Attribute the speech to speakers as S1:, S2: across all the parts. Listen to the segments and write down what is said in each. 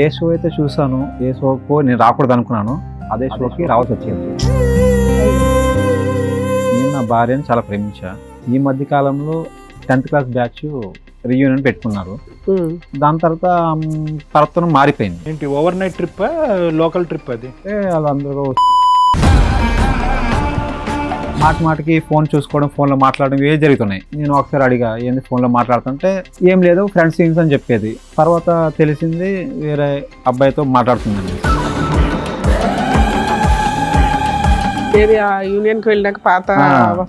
S1: ఏ show అయితే చూసాను, ఏ షోకు నేను రాకూడదు అనుకున్నాను, అదే షోకి రావాల్సి వచ్చింది. నేను నా భార్యను చాలా ప్రేమించా. ఈ మధ్య కాలంలో 10th క్లాస్ బ్యాచ్ రీయూనియన్ పెట్టుకున్నారు. దాని తర్వాత మారిపోయింది.
S2: ఏంటి overnight trip, local trip? అది
S1: వాళ్ళందరూ మాటికి ఫోన్ చూసుకోవడం, ఫోన్లో మాట్లాడడం ఇవే జరుగుతున్నాయి. నేను ఒకసారి అడిగా, ఏంది ఫోన్లో మాట్లాడుతుంటే ఏం లేదు ఫ్రెండ్స్ థింగ్స్ అని చెప్పేది. తర్వాత తెలిసింది వేరే అబ్బాయితో మాట్లాడుతుందండి.
S3: యూనియన్కి వెళ్ళాక పాత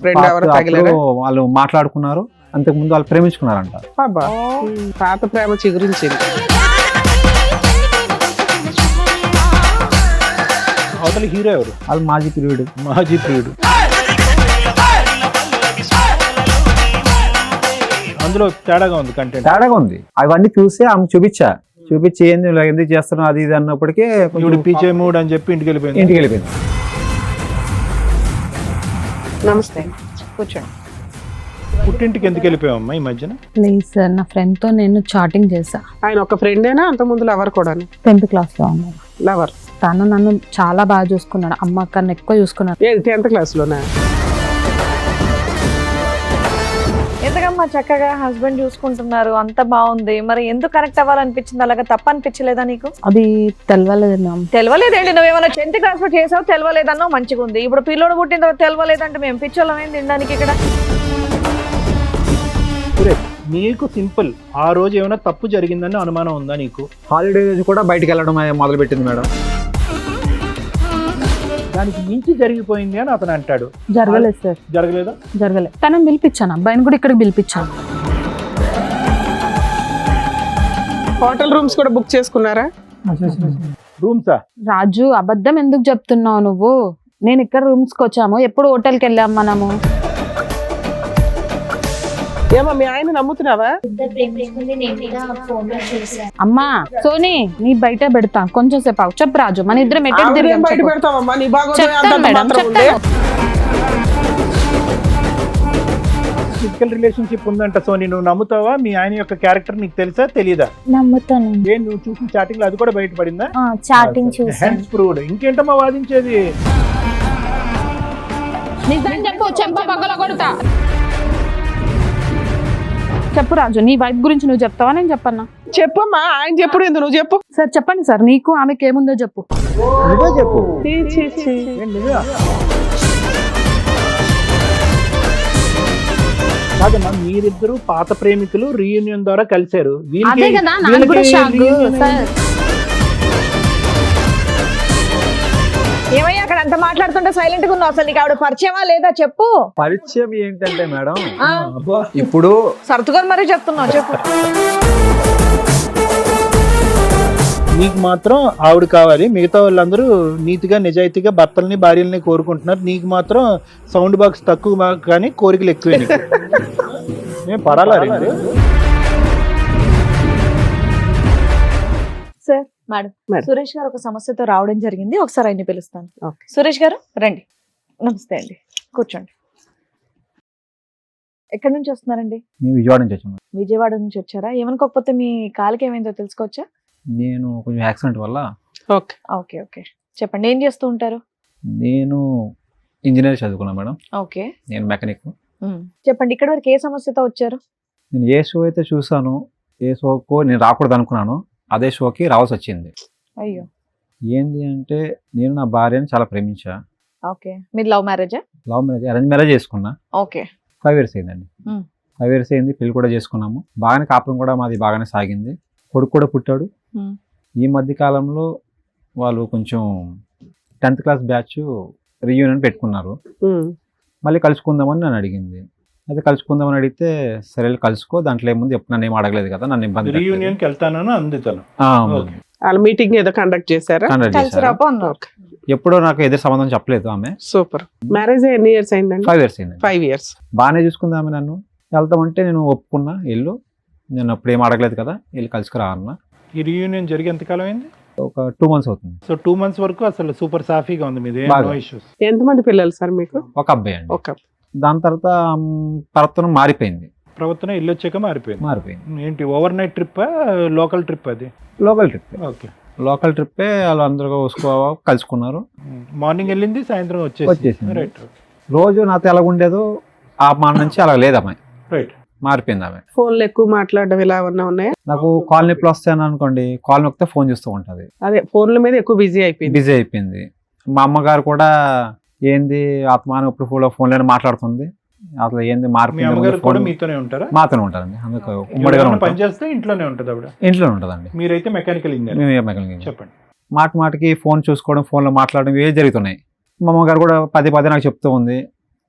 S3: ఫ్రెండ్ ఎవరో తగిలారు,
S1: వాళ్ళు మాట్లాడుకున్నారు. అంతకుముందు వాళ్ళు ప్రేమించుకున్నారంట.
S3: పాత ప్రేమ చిగురించింది.
S2: అవతల హీరో ఎవరు?
S1: వాళ్ళు మాజీ ప్రియుడు.
S2: అందులో తేడాగా ఉంది, కంటెంట్
S1: తేడాగా ఉంది. అవన్నీ చూసి ఆమె చూపించి ఏంది ఇలా ఎందుకు చేస్తున్నావు అది ఇది అన్నప్పటికీ
S2: పీచే మూడ్ అని చెప్పి ఇంటికి వెళ్ళిపోయింది.
S3: నమస్తే, కూర్చోండి.
S2: పుట్టింటికి ఎందుకు వెళ్ళిపోయావమ్మా ఈ మధ్యన?
S4: లేదు సార్, నా ఫ్రెండ్ తో నేను చాటింగ్ చేశా.
S3: ఆయన ఒక ఫ్రెండేనా, అంత ముందు లవర్ కూడా?
S4: 10th క్లాస్ లో ఉన్నాడు
S3: లవర్.
S4: తను నన్ను చాలా బాగా చూసుకున్నాడు, అమ్మ కన్నా ఎక్కువ చూసుకున్నాడు.
S3: 10th క్లాస్ లోనా?
S5: ఎందుకమ్మా చక్కగా హస్బెండ్ చూసుకుంటున్నారు, అంత బాగుంది, మరి ఎందుకు కనెక్ట్ అవ్వాలనిపించింది? అలాగా తప్ప అనిపించలేదా నీకు?
S4: అది తెలవలేదు మ్యామ్.
S5: తెలవలేదేంటి? నువ్వేమైనా 10th క్లాస్ లో చేసావు, తెలవలేదన్నావు, మంచిగా ఉంది. ఇప్పుడు పిల్లోడు పుట్టిన తర్వాత తెలవలేదంటే మేము పిచ్చోళ్ళం ఏం తినడానికి ఇక్కడ?
S2: నీకు సింపుల్, ఆ రోజు ఏమైనా తప్పు జరిగిందని అనుమానం ఉందా నీకు?
S1: హాలిడేస్ కూడా బయటికి వెళ్ళడం మొదలు పెట్టింది మేడం.
S2: దానికి మించి జరిగిపోయింది అని అతను అంటాడు.
S4: జరగలేదు సార్.
S2: జరగలేదు.
S4: తనని పిలిపించాను, అబ్బాయిని కూడా ఇక్కడికి పిలిపించాను.
S3: హోటల్ రూమ్స్ కూడా బుక్ చేసుకున్నారా?
S2: రూమ్సా?
S4: రాజు, అబద్ధం ఎందుకు చెప్తున్నావు నువ్వు? నేను ఇక్కడ రూమ్స్ కి వచ్చాము, ఎప్పుడు హోటల్కి వెళ్ళాము మనము.
S3: ఏమో మీ ఆయన నమ్ముతున్నావా?
S4: అమ్మా సోనీ, నీ బయట పెడతా కొంచెం సేపు ఆగు. చెప్పు రాజు, మన ఇద్దరం
S3: బయట పెడతావమ్మా, నీ
S2: ఫిజికల్ రిలేషన్షిప్ ఉందంట సోనీ, నువ్వు నమ్ముతావా? మీ ఆయన యొక్క క్యారెక్టర్ నీకు తెలుసా తెలీదా?
S6: నమ్ముతాను.
S2: ఏం నువ్వు చూసిన చాటింగ్ లో అది కూడా బయటపడిందా?
S6: చాటింగ్ చూసాను.
S2: Hence proved. ఇంకేంటమ్మా వాదించేది?
S4: నిజం చెప్పు, చెంప పగల కొడతా. చెప్పు రాజు, నీ వైఫ్ గురించి నువ్వు చెప్తావా నేను చెప్పన్నా?
S3: చెప్పమ్మా, ఆయన చెప్పుడు ఎందుకు, నువ్వు చెప్పు.
S4: సార్ చెప్పండి సార్, నీకు ఆమెకి ఏముందో చెప్పు.
S1: నువ్వే చెప్పు.
S2: కాదమ్మా, మీరిద్దరు పాత ప్రేమికులు రీయూనియన్ ద్వారా కలిశారు.
S4: అదే కదా నాకు కూడా షాక్ సార్.
S5: ఏమయ్యా అక్కడ అంత మాట్లాడుతుంటే సైలెంట్ గా ఉన్నావు? అసలు నీకు ఆవిడ పరిచయమా లేదా చెప్పు.
S1: పరిచయం ఏంటంటే మేడం, ఇప్పుడు
S5: సర్దుకొని మరీ చెప్తున్నావు, చెప్పు.
S2: నీకు మాత్రం ఆవిడ కావాలి, మిగతా వాళ్ళందరూ నీతిగా నిజాయితీగా భర్తల్ని భార్యల్ని కోరుకుంటున్నారు. నీకు మాత్రం సౌండ్ బాక్స్ తక్కువ కానీ కోరికలు ఎక్కువ. నేను పడాలా?
S5: సార్ మేడం, సురేష్ గారు ఒక సమస్యతో రావడం జరిగింది, ఒకసారి ఆయన్ని పిలుస్తాను. సురేష్ గారు రండి. నమస్తే అండి, కూర్చోండి. ఎక్కడి నుంచి వస్తున్నారండి?
S1: విజయవాడ నుంచి వచ్చాను.
S5: విజయవాడ నుంచి వచ్చారా? ఏమనుకోకపోతే మీ కాలికి ఏమైందో తెలుసుకోవచ్చా?
S1: నేను కొంచెం యాక్సిడెంట్ వల్ల.
S5: ఓకే ఓకే, చెప్పండి, ఏం చేస్తూ ఉంటారు?
S1: నేను ఇంజనీర్ చదువుకున్నా మేడం.
S5: ఓకే.
S1: నేను మెకానిక్.
S5: చెప్పండి, ఇక్కడ వరకు ఏ సమస్యతో వచ్చారు?
S1: నేను ఏ షో అయితే చూసాను, ఏ షోకు నేను రాకూడదు అనుకున్నాను, అదే షోకి రావాల్సి వచ్చింది.
S5: అయ్యో.
S1: ఏంది అంటే, నేను నా భార్యను చాలా ప్రేమించా.
S5: ఓకే. మీరు లవ్ మ్యారేజా?
S1: లవ్ మ్యారేజ్, అరేంజ్ మ్యారేజ్ చేసుకున్నా.
S5: ఓకే.
S1: 5 years అయిందండి. 5 years అయింది, పెళ్లి కూడా చేసుకున్నాము. బాగానే కాపురం కూడా మాది బాగానే సాగింది. కొడుకు కూడా పుట్టాడు. ఈ మధ్య కాలంలో వాళ్ళు కొంచెం 10th క్లాస్ బ్యాచ్ రీయూనియన్ పెట్టుకున్నారు. మళ్ళీ కలుసుకుందామని నన్ను అడిగింది. అయితే కలుసుకుందామని అడిగితే సరే కలుసుకో, దాంట్లో ఏముంది, ఎప్పుడు నన్ను ఏం అడగలేదు కదా, నన్ను ఇబ్బంది.
S2: రీయూనియన్కి వెళ్తానని అంది తను.
S3: వాళ్ళ మీటింగ్ ఏదో కండక్ట్ చేశారా?
S1: ఎప్పుడో నాకు ఎదురు సంబంధం చెప్పలేదు ఆమె.
S3: సూపర్. మ్యారేజ్ ఎన్ని ఇయర్స్ అయిందండి?
S1: 5 years అయింది.
S3: 5 years.
S1: బాగానే చూసుకుంది ఆమె నన్ను. వెళ్తామంటే నేను ఒప్పుకున్నా, వెళ్ళు, నేను అప్పుడు ఏం అడగలేదు కదా, వెళ్ళి కలుసుకురా అన్న.
S2: ఈ రీయూనియన్ జరిగి ఎంతకాలం అయింది?
S1: ఒక 2 months అవుతుంది.
S2: సో 2 months వరకు అసలు సూపర్ సాఫీగా ఉంది మీది, నో ఇష్యూస్.
S3: ఎంతమంది పిల్లలు సార్ మీకు?
S1: ఒక అబ్బాయి అండి.
S3: ఒక.
S1: దాని తర్వాత మారిపోయింది.
S2: ప్రవర్తన ఇల్లు వచ్చాక మారిపోయింది.
S1: మారిపోయింది.
S2: ఏంటి overnight trip, local trip అది?
S1: Local trip.
S2: ఓకే,
S1: లోకల్ ట్రిప్పే. వాళ్ళు అందరూ కలుసుకున్నారు.
S2: మార్నింగ్ వెళ్ళింది, సాయంత్రం
S1: వచ్చేసింది.
S2: రైట్.
S1: రోజు నాతో ఎలా ఉండేదో ఆ మాట నుంచి అలా లేదు అమ్మాయి.
S2: రైట్,
S1: మారిపోయింది ఆమె.
S3: ఫోన్లు ఎక్కువ మాట్లాడడం ఇలా ఏమన్నా ఉన్నాయా?
S1: నాకు కాల్ నొప్పులు వస్తాయని అనుకోండి, కాల్ నొక్కితే ఫోన్ చేస్తూ ఉంటది.
S3: అదే ఫోన్ల మీద ఎక్కువ బిజీ అయిపోయింది.
S1: బిజీ అయిపోయింది. మా అమ్మగారు కూడా ఏంది ఆత్మాన ఇప్పుడు ఫోన్లోనే మాట్లాడుతుంది, అసలు ఏంది
S2: మీ
S1: మారిపోయింది.
S2: అమ్మగారు కూడా మీతోనే ఉంటారా?
S1: మాతోనే ఉంటారండి. అందుకు ఉమ్మడిగా
S2: ఎవరైనా
S1: ఉంటాం.
S2: పని చేస్తే ఇంట్లోనే ఉంటుంది ఆవిడ?
S1: ఇంట్లోనే ఉంటుందండి.
S2: మీరైతే మెకానికల్ ఇంజనీర్.
S1: మేము మెకానికల్.
S2: చెప్పండి.
S1: మాటికి ఫోన్ చూసుకోవడం, ఫోన్లో మాట్లాడడం ఇవే జరుగుతున్నాయి. మా అమ్మగారు కూడా పదే నాకు చెప్తూ ఉంది.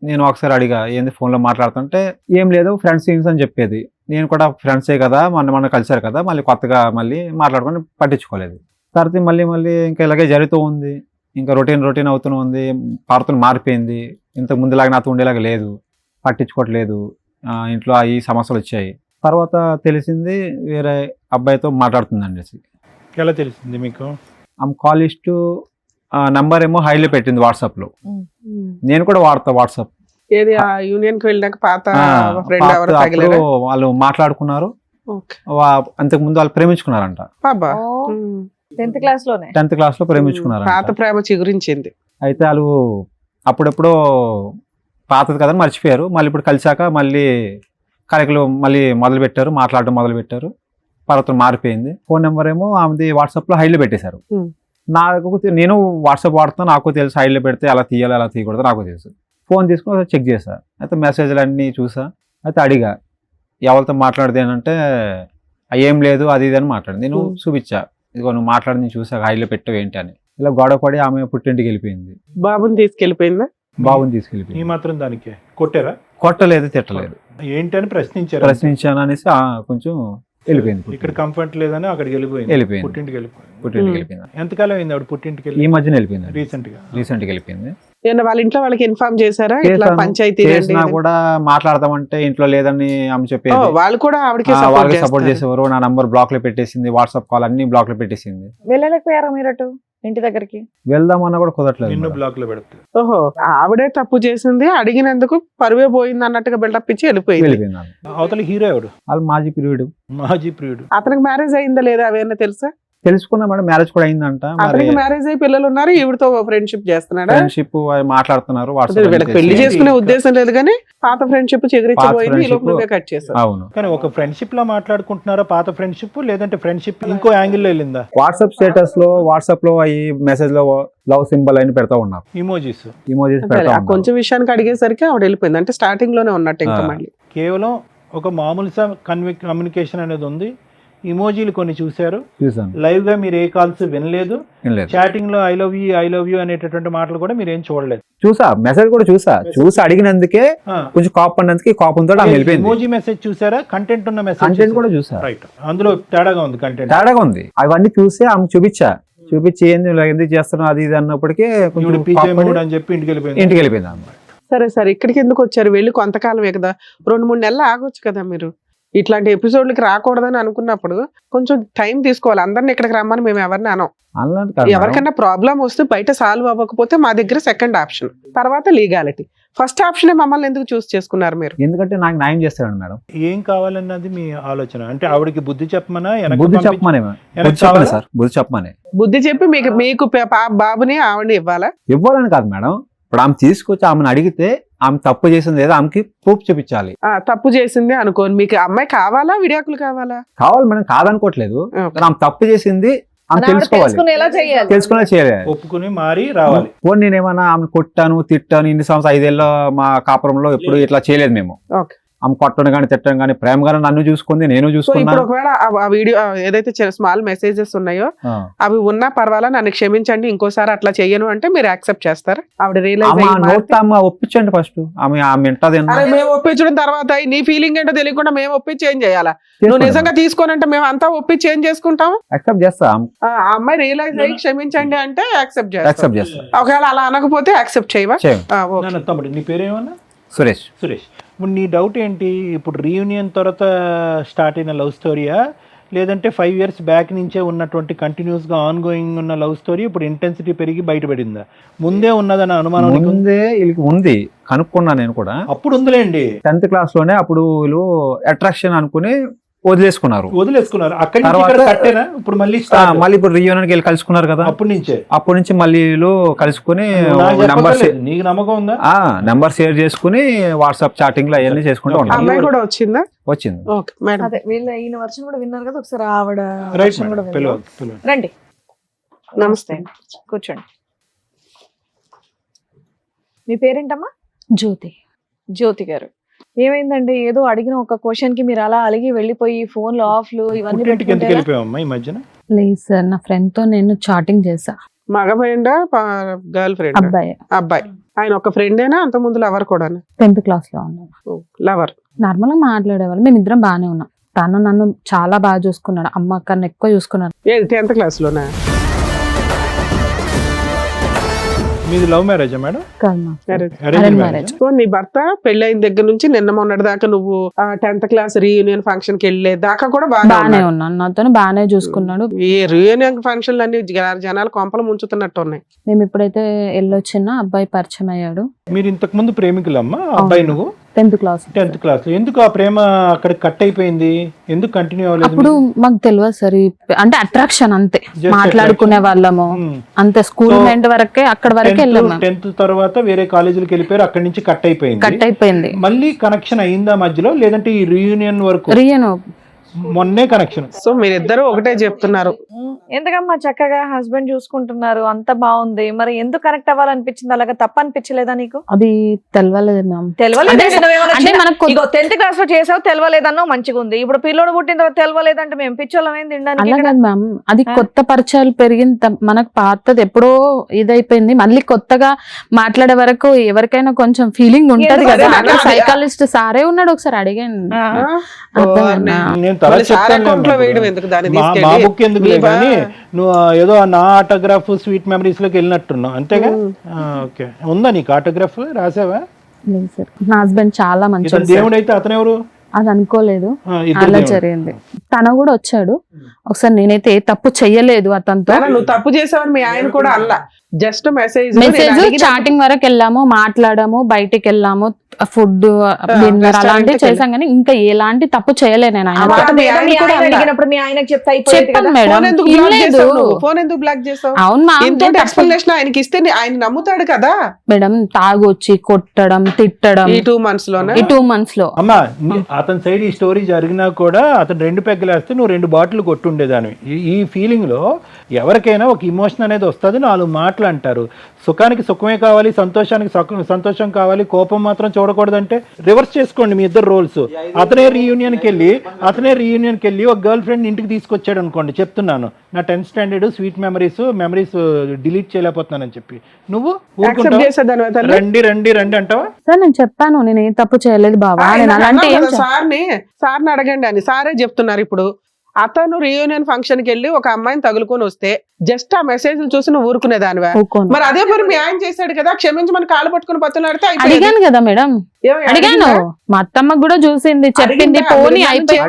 S1: నేను ఒకసారి అడిగా, ఏంది ఫోన్లో మాట్లాడుతుంటే ఏం లేదు ఫ్రెండ్స్ అని చెప్పేది. నేను కూడా ఫ్రెండ్సే కదా, మొన్న కలిసారు కదా, మళ్ళీ కొత్తగా మళ్ళీ మాట్లాడుకొని పట్టించుకోలేదు. తర్వాత మళ్ళీ ఇంకా ఇలాగే జరుగుతూ ఉంది. ఇంకా రొటీన్ అవుతూనే ఉంది. పార్తను మారిపోయింది. ఇంతకు ముందులాగా నాతో ఉండేలాగా లేదు, పట్టించుకోవట్లేదు. ఇంట్లో ఈ సమస్యలు వచ్చాయి. తర్వాత తెలిసింది వేరే అబ్బాయితో మాట్లాడుతుందండి.
S2: ఎలా తెలిసింది మీకు?
S1: ఆమె కాల్ లిస్టు నంబర్ ఏమో హైలో పెట్టింది వాట్సాప్లో. నేను కూడా వాడతా వాట్సాప్.
S3: ఏది ఆ యూనియన్ కి వెళ్ళాక పాత ఫ్రెండ్ ఎవరు తగిలారా?
S1: వాళ్ళు మాట్లాడుకున్నారు.
S3: ఓకే.
S1: అంతకు ముందు వాళ్ళు ప్రేమించుకున్నారంట.
S3: అబ్బా.
S5: 10th క్లాస్ లోనే
S1: 10th క్లాస్ లో ప్రేమించుకున్నారంట.
S3: పాత ప్రేమ చిగురించింది.
S1: అయితే వాళ్ళు అప్పుడెప్పుడో పాతది కదా మర్చిపోయారు. మళ్ళీ ఇప్పుడు కలిసాక మళ్ళీ కలెక్లు మళ్ళీ మాట్లాడడం మొదలు పెట్టారు. పర్వతం మారిపోయింది. ఫోన్ నెంబర్ ఏమో ఆమెది వాట్సాప్ లో హైలో పెట్టేశారు. నేను వాట్సాప్ వాడుతున్నా, నాకు తెలుసు హైలో పెడితే అలా తీయాలి అలా తీయకూడదు నాకు తెలుసు. ఫోన్ తీసుకుని చెక్ చేశా. అయితే మెసేజ్లు అన్నీ చూసా. అయితే అడిగా ఎవరితో మాట్లాడితేనంటే ఏం లేదు అది ఇది అని మాట్లాడింది. నేను చూపించా, ఇదిగో నువ్వు మాట్లాడింది చూసా, హైలో పెట్టావు ఏంటి అని. ఇలా గొడవ పడి ఆమె పుట్టింటికి వెళ్ళిపోయింది.
S3: బాబుని తీసుకెళ్ళిపోయిందా?
S1: బాబుని తీసుకెళ్ళిపోయింది.
S2: ఈ మాత్రం దానికి కొట్టారా?
S1: కొట్టలేదు, తిట్టలేదు.
S2: ఏంటి అని
S1: ప్రశ్నించాను అనేసి కొంచెం వెళ్ళిపోయింది.
S2: ఇక్కడ కంఫర్ట్ లేదని అక్కడికి వెళ్ళిపోయింది. పుట్టింటికి
S1: వెళ్ళిపోయింది.
S2: ఎంతకాలం అయింది ఆవిడ పుట్టింటికి?
S1: ఈ మధ్యన వెళ్ళిపోయింది.
S2: రీసెంట్ గా
S1: వెళ్ళిపోయింది.
S3: వాళ్ళ ఇంట్లో వాళ్ళకి ఇన్ఫార్మ్ చేశారా? ఇట్లా పంచాయతీ
S1: చేసినా కూడా మాట్లాడదామంటే ఇంట్లో లేదని ఆమె చెప్పేది.
S3: వాళ్ళు కూడా
S1: వాళ్ళకి సపోర్ట్ చేసేవారు. నా నంబర్ బ్లాక్ లో పెట్టేసింది, వాట్సాప్ కాల్ అన్ని బ్లాక్ లో పెట్టేసింది.
S5: వెళ్ళలేకపోయారా మీరు అటు ఇంటి దగ్గరికి?
S1: వెళ్దామన్నా కూడా కుదరట్లేదు.
S2: నిన్ను బ్లాక్ లో పెడతారు.
S3: ఓహో, ఆవిడే తప్పు చేసింది, అడిగినందుకు పరువే పోయింది అన్నట్టుగా బిల్డప్ ఇచ్చి వెళ్ళిపోయింది.
S2: అవతల హీరో ఎవడు?
S1: వాళ్ళు మాజీ ప్రియుడు.
S3: అతనికి మ్యారేజ్ అయిందా లేదా అవేనా తెలుసా?
S1: తెలుసుకున్నా మేడం, మ్యారేజ్ కూడా అయిందంట.
S3: అతనికి మ్యారేజ్ అయ్యి పిల్లలు ఉన్నారు, ఈవిడతో ఫ్రెండ్షిప్ చేస్తున్నాడా?
S1: ఫ్రెండ్షిప్ మాట్లాడుతున్నారు.
S3: వీళ్ళకి పెళ్లి చేసుకునే ఉద్దేశం లేదు కానీ పాత ఫ్రెండ్షిప్ చెగిరిచ్చిపోయింది. ఈ లోపు నువ్వే కట్ చేసావు.
S1: అవును.
S2: కానీ ఒక ఫ్రెండ్షిప్ లో మాట్లాడుకుంటున్నారా పాత ఫ్రెండ్షిప్, లేదంటే ఫ్రెండ్షిప్ ఇంకో యాంగిల్ లో వెళ్ళిందా?
S1: వాట్సాప్ స్టేటస్ లో అవి మెసేజ్ లో లవ్ సింబల్ అని పెడతా ఉన్నారు.
S2: ఇమోజీస్
S1: పెడతా
S3: కొంచెం విషయానికి అడిగేసరికి ఆవిడ వెళ్ళిపోయింది. అంటే స్టార్టింగ్ లోనే ఉన్నట్టు ఇంకా మళ్ళీ
S2: కేవలం ఒక మామూలు కమ్యూనికేషన్ అనేది ఉంది. ఇమోజీలు కొన్ని చూశారు, లైవ్ గా మీరు ఏ కాల్స్ వినలేదు. చాటింగ్ లో ఐ లవ్ యూ అనేటటువంటి మాటలు కూడా మీరు ఏం చూడలేదు.
S1: చూసా, మెసేజ్ కూడా చూసి అడిగినందుకే కొంచెం కోపంతో
S2: ఇమోజీ మెసేజ్ చూసారా? కంటెంట్ ఉన్న మెసేజ్ కూడా
S1: చూసా.
S2: రైట్, అందులో తేడాగా ఉంది.
S1: అవన్నీ చూసి ఆమె చూపించి ఏంది ఎందుకు చేస్తున్నావు అది ఇది అన్నప్పటికీ
S2: అని చెప్పి ఇంటికి వెళ్ళిపోయింది.
S3: సరే ఇక్కడికి ఎందుకు వచ్చారు? వెళ్ళి కొంతకాలమే కదా, 2-3 నెలలు ఆగొచ్చు కదా. మీరు ఇట్లాంటి ఎపిసోడ్లకి రాకూడదని అనుకున్నప్పుడు కొంచెం టైం తీసుకోవాలి. అందరిని ఇక్కడికి రమ్మని మేము ఎవరిని అనం. ఎవరికైనా ప్రాబ్లం వస్తే బయట సాల్వ్ అవ్వకపోతే మా దగ్గర సెకండ్ ఆప్షన్, తర్వాత లీగాలిటీ. ఫస్ట్ ఆప్షన్ మమ్మల్ని ఎందుకు చూస్ చేసుకున్నారు మీరు?
S1: ఎందుకంటే నాకు న్యాయం చేస్తాడు మేడం.
S2: ఏం కావాలన్నది మీ ఆలోచన. అంటే ఆవిడకి బుద్ధి చెప్పమని
S3: బుద్ధి చెప్పి మీకు బాబుని ఆవిడని
S1: ఇవ్వాలని కాదు మేడం. ఇప్పుడు ఆమె తీసుకొచ్చి ఆమెను అడిగితే ఆమె తప్పు చేసింది ఏదో ఆమెకి ప్రూఫ్ చూపించాలి.
S3: తప్పు చేసింది అనుకోని మీకు అమ్మాయి కావాలా, విడాకులు కావాలా?
S1: కావాలి మేడం, కాదనుకోవట్లేదు. ఆమె తప్పు చేసింది ఆమె తెలుసుకునేలా చేయాలి,
S2: ఒప్పుకుని మారి రావాలి.
S1: పోనీ నేనేమన్నా ఆమె కొట్టాను తిట్టాను, ఇన్ని సంవత్సరాలు 5 ఏళ్ళ మా కాపురంలో ఎప్పుడు ఇట్లా చేయలేదు మేము. ఆమె కొట్టడం కానీ తిట్టడం కానీ, ప్రేమ గానీ నన్ను చూసుకుంది, నేను చూసుకున్నాను.
S3: ఒకవేళ ఆ వీడియో ఏదైతే స్మాల్ మెసేజెస్ ఉన్నాయో అవి ఉన్నా పర్వాలా, నన్ను క్షమించండి, ఇంకోసారి అట్లా చెయ్యను అంటే మీరు యాక్సెప్ట్ చేస్తారు? ఆవిడ
S1: ఒప్పించండి ఫస్ట్. ఆమె
S3: మేము ఒప్పించడం తర్వాత నీ ఫీలింగ్ ఏంటో తెలియకుండా మేము ఒప్పించి ఏం చేయాలా? నువ్వు నిజంగా తీసుకోనంటే మేము అంతా ఒప్పించి ఏం చేసుకుంటాం?
S1: యాక్సెప్ట్ చేస్తాం.
S3: ఆ అమ్మాయి రియలైజ్ అయ్యి క్షమించండి అంటే యాక్సెప్ట్ చేస్తాం. ఒకవేళ అలా అనకపోతే యాక్సెప్ట్ చేయవా?
S2: తమ్ముడు నీ పేరేమన్నా?
S1: సురేష్.
S2: ఇప్పుడు నీ డౌట్ ఏంటి? ఇప్పుడు రీయూనియన్ తర్వాత స్టార్ట్ అయిన లవ్ స్టోరీయా, లేదంటే 5 years బ్యాక్ నుంచే ఉన్నటువంటి కంటిన్యూస్ గా ఆన్ గోయింగ్ ఉన్న లవ్ స్టోరీ ఇప్పుడు ఇంటెన్సిటీ పెరిగి బయటపడిందా? ముందే ఉన్నదన్న అనుమానం నీకు?
S1: ముందే వీళ్ళకి ఉంది, కనుక్కున్నా నేను కూడా.
S2: అప్పుడు ఉందిలేండి,
S1: 10th class లోనే అప్పుడు వీళ్ళు అట్రాక్షన్ అనుకుని వదిలేసుకున్నారు.
S2: అక్కడి నుంచి
S1: తర్వాత
S2: ఇక్కడ కట్టేనా ఇప్పుడు మళ్ళీ start?
S1: మళ్ళీ ఇప్పుడు రియూనియన్కి వెళ్ళి కలుసుకున్నారు కదా,
S2: అప్పటి నుంచే
S1: అప్పటి నుంచి మళ్ళీ వీళ్ళు కలుసుకుని
S2: నాకు
S1: నంబర్
S2: చెప్పలేదు. నీకు నమ్మకం ఉందా?
S1: నెంబర్ షేర్ చేసుకుని వాట్సాప్ చాటింగ్ లో అవన్నీ చేసుకుంటూ
S3: ఆ
S1: ఉంటారు.
S3: అమ్మాయి కూడా వచ్చిందా?
S1: వచ్చింది.
S3: Okay madam.
S5: అదే వీళ్ళ ఈయన వర్షన్ కూడా విన్నారు కదా, ఒకసారి ఆవిడ
S2: రైట్
S5: version కూడా
S2: మేడం,
S5: విందాం.
S2: పిలవండి.
S5: రండి,
S3: నమస్తే.
S5: కూర్చోండి. మీ పేరేంటమ్మా?
S4: జ్యోతి.
S5: జ్యోతి గారు, ఏమైందండి? ఏదో అడిగిన ఒక క్వశ్చన్ కి మీరు అలా అలిగి వెళ్ళిపోయి ఫోన్లు ఆఫ్లు ఇవన్నీ
S2: పుట్టింటికి ఎందుకు
S5: పెట్టుకుంటే
S2: వెళ్ళిపోయావమ్మా ఈ మధ్యన?
S4: లేదు సార్, నా ఫ్రెండ్ తో నేను చాటింగ్ చేసా.
S3: మగ ఫ్రెండా గర్ల్ ఫ్రెండ్?
S4: అబ్బాయి
S3: అబ్బాయి. ఆయన ఒక ఫ్రెండేనా అంత ముందు లవర్ కూడా?
S4: 10th class లో ఉన్నాడు.
S3: లవర్.
S4: నార్మల్ గా మాట్లాడేవాళ్ళు, మేమిద్దరం బాగానే ఉన్నాం. తను నన్ను చాలా బాగా చూసుకున్నాడు, అమ్మ కన్నా ఎక్కువ చూసుకున్నాడు.
S3: ఏది 10th class లోనా?
S2: మీది లవ్ మ్యారేజా మేడం?
S4: కాదు మా
S3: Marriage.
S2: Arranged
S4: Arranged
S2: marriage.
S4: marriage.
S3: So నీ భర్త పెళ్ళైన దగ్గర నుంచి నిన్న మొన్నటి దాకా నువ్వు 10th class రీయూనియన్ ఫంక్షన్ కి వెళ్ళే దాకా కూడా
S4: బాగానే
S3: బాగానే
S4: ఉన్నాను, నాతో బాగానే చూసుకున్నాడు.
S3: ఈ రీయూనియన్ ఫంక్షన్లు అన్ని జనాలు కొంపలు ముంచుతున్నట్టు ఉన్నాయి.
S4: మేము ఎప్పుడైతే వెళ్ళొచ్చినా అబ్బాయి పరిచయం అయ్యాడు.
S2: మీరు ఇంతకు ముందు ప్రేమికులమ్మా? అబ్బాయి నువ్వు
S4: 10th class.
S2: 10th class లో. ఎందుకు ఆ ప్రేమ అక్కడ కట్ అయిపోయింది? ఎందుకు కంటిన్యూ అవ్వలేదు?
S4: అప్పుడు మాకు తెలియదు సార్, అంటే అట్రాక్షన్ అంతే,
S2: Just
S4: మాట్లాడుకునే వాళ్ళము అంతే. స్కూల్
S2: So,
S4: మెంట్ వరకే, అక్కడ వరకే వెళ్ళాము.
S2: 10th తర్వాత వేరే కాలేజీలకు వెళ్ళిపోయారు, అక్కడి నుంచి కట్ అయిపోయింది.
S4: కట్ అయిపోయింది.
S2: మళ్ళీ కనెక్షన్ అయిందా మధ్యలో, లేదంటే ఈ రీయూనియన్ వరకు?
S4: రియను
S2: మొన్నే కనెక్షన్.
S3: సో మీరిద్దరు ఒకటే చెప్తున్నారు.
S5: ఎందుకమ్మా చక్కగా హస్బెండ్ చూసుకుంటున్నారు, అంత బాగుంది, మరి ఎందుకు కనెక్ట్ అవ్వాలనిపించింది? అలాగా తప్ప అనిపించలేదా నీకు?
S4: అది తెలవలేదు మ్యామ్.
S5: తెలవలేదు
S4: అంటే మనకు
S5: 10th class లో చేసావు, తెలవలేదన్నావు, మంచిగా ఉంది. ఇప్పుడు పిల్లోడు పుట్టిన తర్వాత తెలవలేదంటే మేము పిచ్చోళ్ళం ఏం తినడానికి
S4: అలా
S5: ఇక్కడ?
S4: కాదు మ్యామ్, అది కొత్త పరిచయాలు పెరిగిన మనకు పాతది ఎప్పుడో ఇదైపోయింది. మళ్ళీ కొత్తగా మాట్లాడే వరకు ఎవరికైనా కొంచెం ఫీలింగ్ ఉంటది
S5: ఎందుకు
S4: కదా.
S5: అదే
S4: అట్లా
S5: అదే.
S4: సైకాలజిస్ట్ సారే ఉన్నాడు, ఒకసారి అడిగాను.
S5: ఆ.
S4: అర్థమైందా?
S2: నేను తర్వాత
S3: మళ్ళీ సారా
S2: చెప్తాను
S3: అకౌంట్ లో వేయడం ఎందుకు? దాన్ని
S2: మా
S3: తీసుకెళ్ళి
S2: బుక్ ఎందుకు
S3: మీ
S2: కానీ నువ్వు ఏదో నా ఆటోగ్రాఫ్ స్వీట్ మెమరీస్ లోకి వెళ్ళినట్టున్నావు అంతేగా? ఓకే, ఉందా నీకు ఆటోగ్రాఫ్? రాసావా?
S4: లేదు సార్, నా హస్బెండ్ చాలా
S2: ఇతను
S4: మంచి,
S2: దేవుడు అయితే అతను ఎవరు?
S4: అది అనుకోలేదు.
S2: ఇద్దరు
S4: అలా
S2: దేవుడు.
S4: జరిగింది. తను కూడా వచ్చాడు ఒకసారి. నేనైతే ఏ తప్పు చెయ్యలేదు అతనితో.
S3: నాన్న, నువ్వు తప్పు చేసావని మీ ఆయన కూడా అల్లా. జస్ట్ మెసేజ్
S4: చాటింగ్ వరకు వెళ్ళాము, మాట్లాడాము, బయటికి వెళ్ళాము, ఫుడ్ డిన్నర్ అలాంటివి చేసాం, కానీ ఇంకా ఎలాంటి తప్పు చేయలేదు నేను. ఆయన
S3: మాట మీ ఆయన
S5: మీ
S3: కూడా
S5: ఆయన
S3: అన్నా.
S5: అడిగినప్పుడు మీ ఆయనకి చెప్తే అయిపోయేది
S4: చెప్పాను
S5: కదా.
S4: మేడం,
S3: ఫోన్ ఎందుకు బ్లాక్
S4: ఇల్లేదు.
S3: చేసావు నువ్వు? ఫోన్ ఎందుకు బ్లాక్ చేసావు?
S4: అవును మా
S3: ఇంతో ఎక్స్ప్లెనేషన్ ఆయనకి ఇస్తే ఆయన నమ్ముతాడు కదా.
S4: మేడం, తాగొచ్చి కొట్టడం, తిట్టడం
S3: ఈ 2 months లోనే
S4: ఈ 2 months లో.
S2: అమ్మా, అతని సైడ్ ఈ స్టోరీ జరిగినా కూడా అతను 2 పెగ్గలేస్తే నువ్వు 2 బాటిల్ కొట్టుండేదాన్ని. ఈ ఫీలింగ్ లో ఎవరికైనా ఒక ఇమోషన్ అనేది వస్తుంది, 4 మాటలు అంటారు. సుఖానికి సుఖమే కావాలి, సంతోషానికి సంతోషం కావాలి, కోపం మాత్రం చూడకూడదంటే రివర్స్ చేసుకోండి మీ ఇద్దరు రోల్స్. అతనే రీయూనియన్కి వెళ్ళి ఒక గర్ల్ ఫ్రెండ్ ఇంటికి తీసుకొచ్చాడు అనుకోండి, చెప్తున్నాను నా 10th standard sweet memories delete చేయలేకపోతున్నానని చెప్పి నువ్వు
S3: యాక్సెప్ట్ చేసేదాని
S2: రండి అంటావా?
S4: సార్ నేను చెప్పాను, నేను ఏ తప్పు చేయలేదు బావా, నేను అలాంటి ఏం
S3: సార్ని అడగండి అని. సారే చెప్తున్నారు ఇప్పుడు. అతను రీయూనియన్ ఫంక్షన్ కి వెళ్ళి ఒక అమ్మాయిని తగులుకొని వస్తే జస్ట్ ఆ మెసేజ్ చూసి నువ్వు ఊరుకునేదానివా?
S4: ఊరుకోను.
S3: మరి అదే మరి మీ ఆయన చేశాడు కదా, క్షమించి మన కాళ్ళు పట్టుకుని బతులాడితే
S4: అడిగాను కదా మేడం, అడిగాను. మా అత్తమ్మ కూడా చూసింది, చెప్పింది, పోనీ అయిపోయి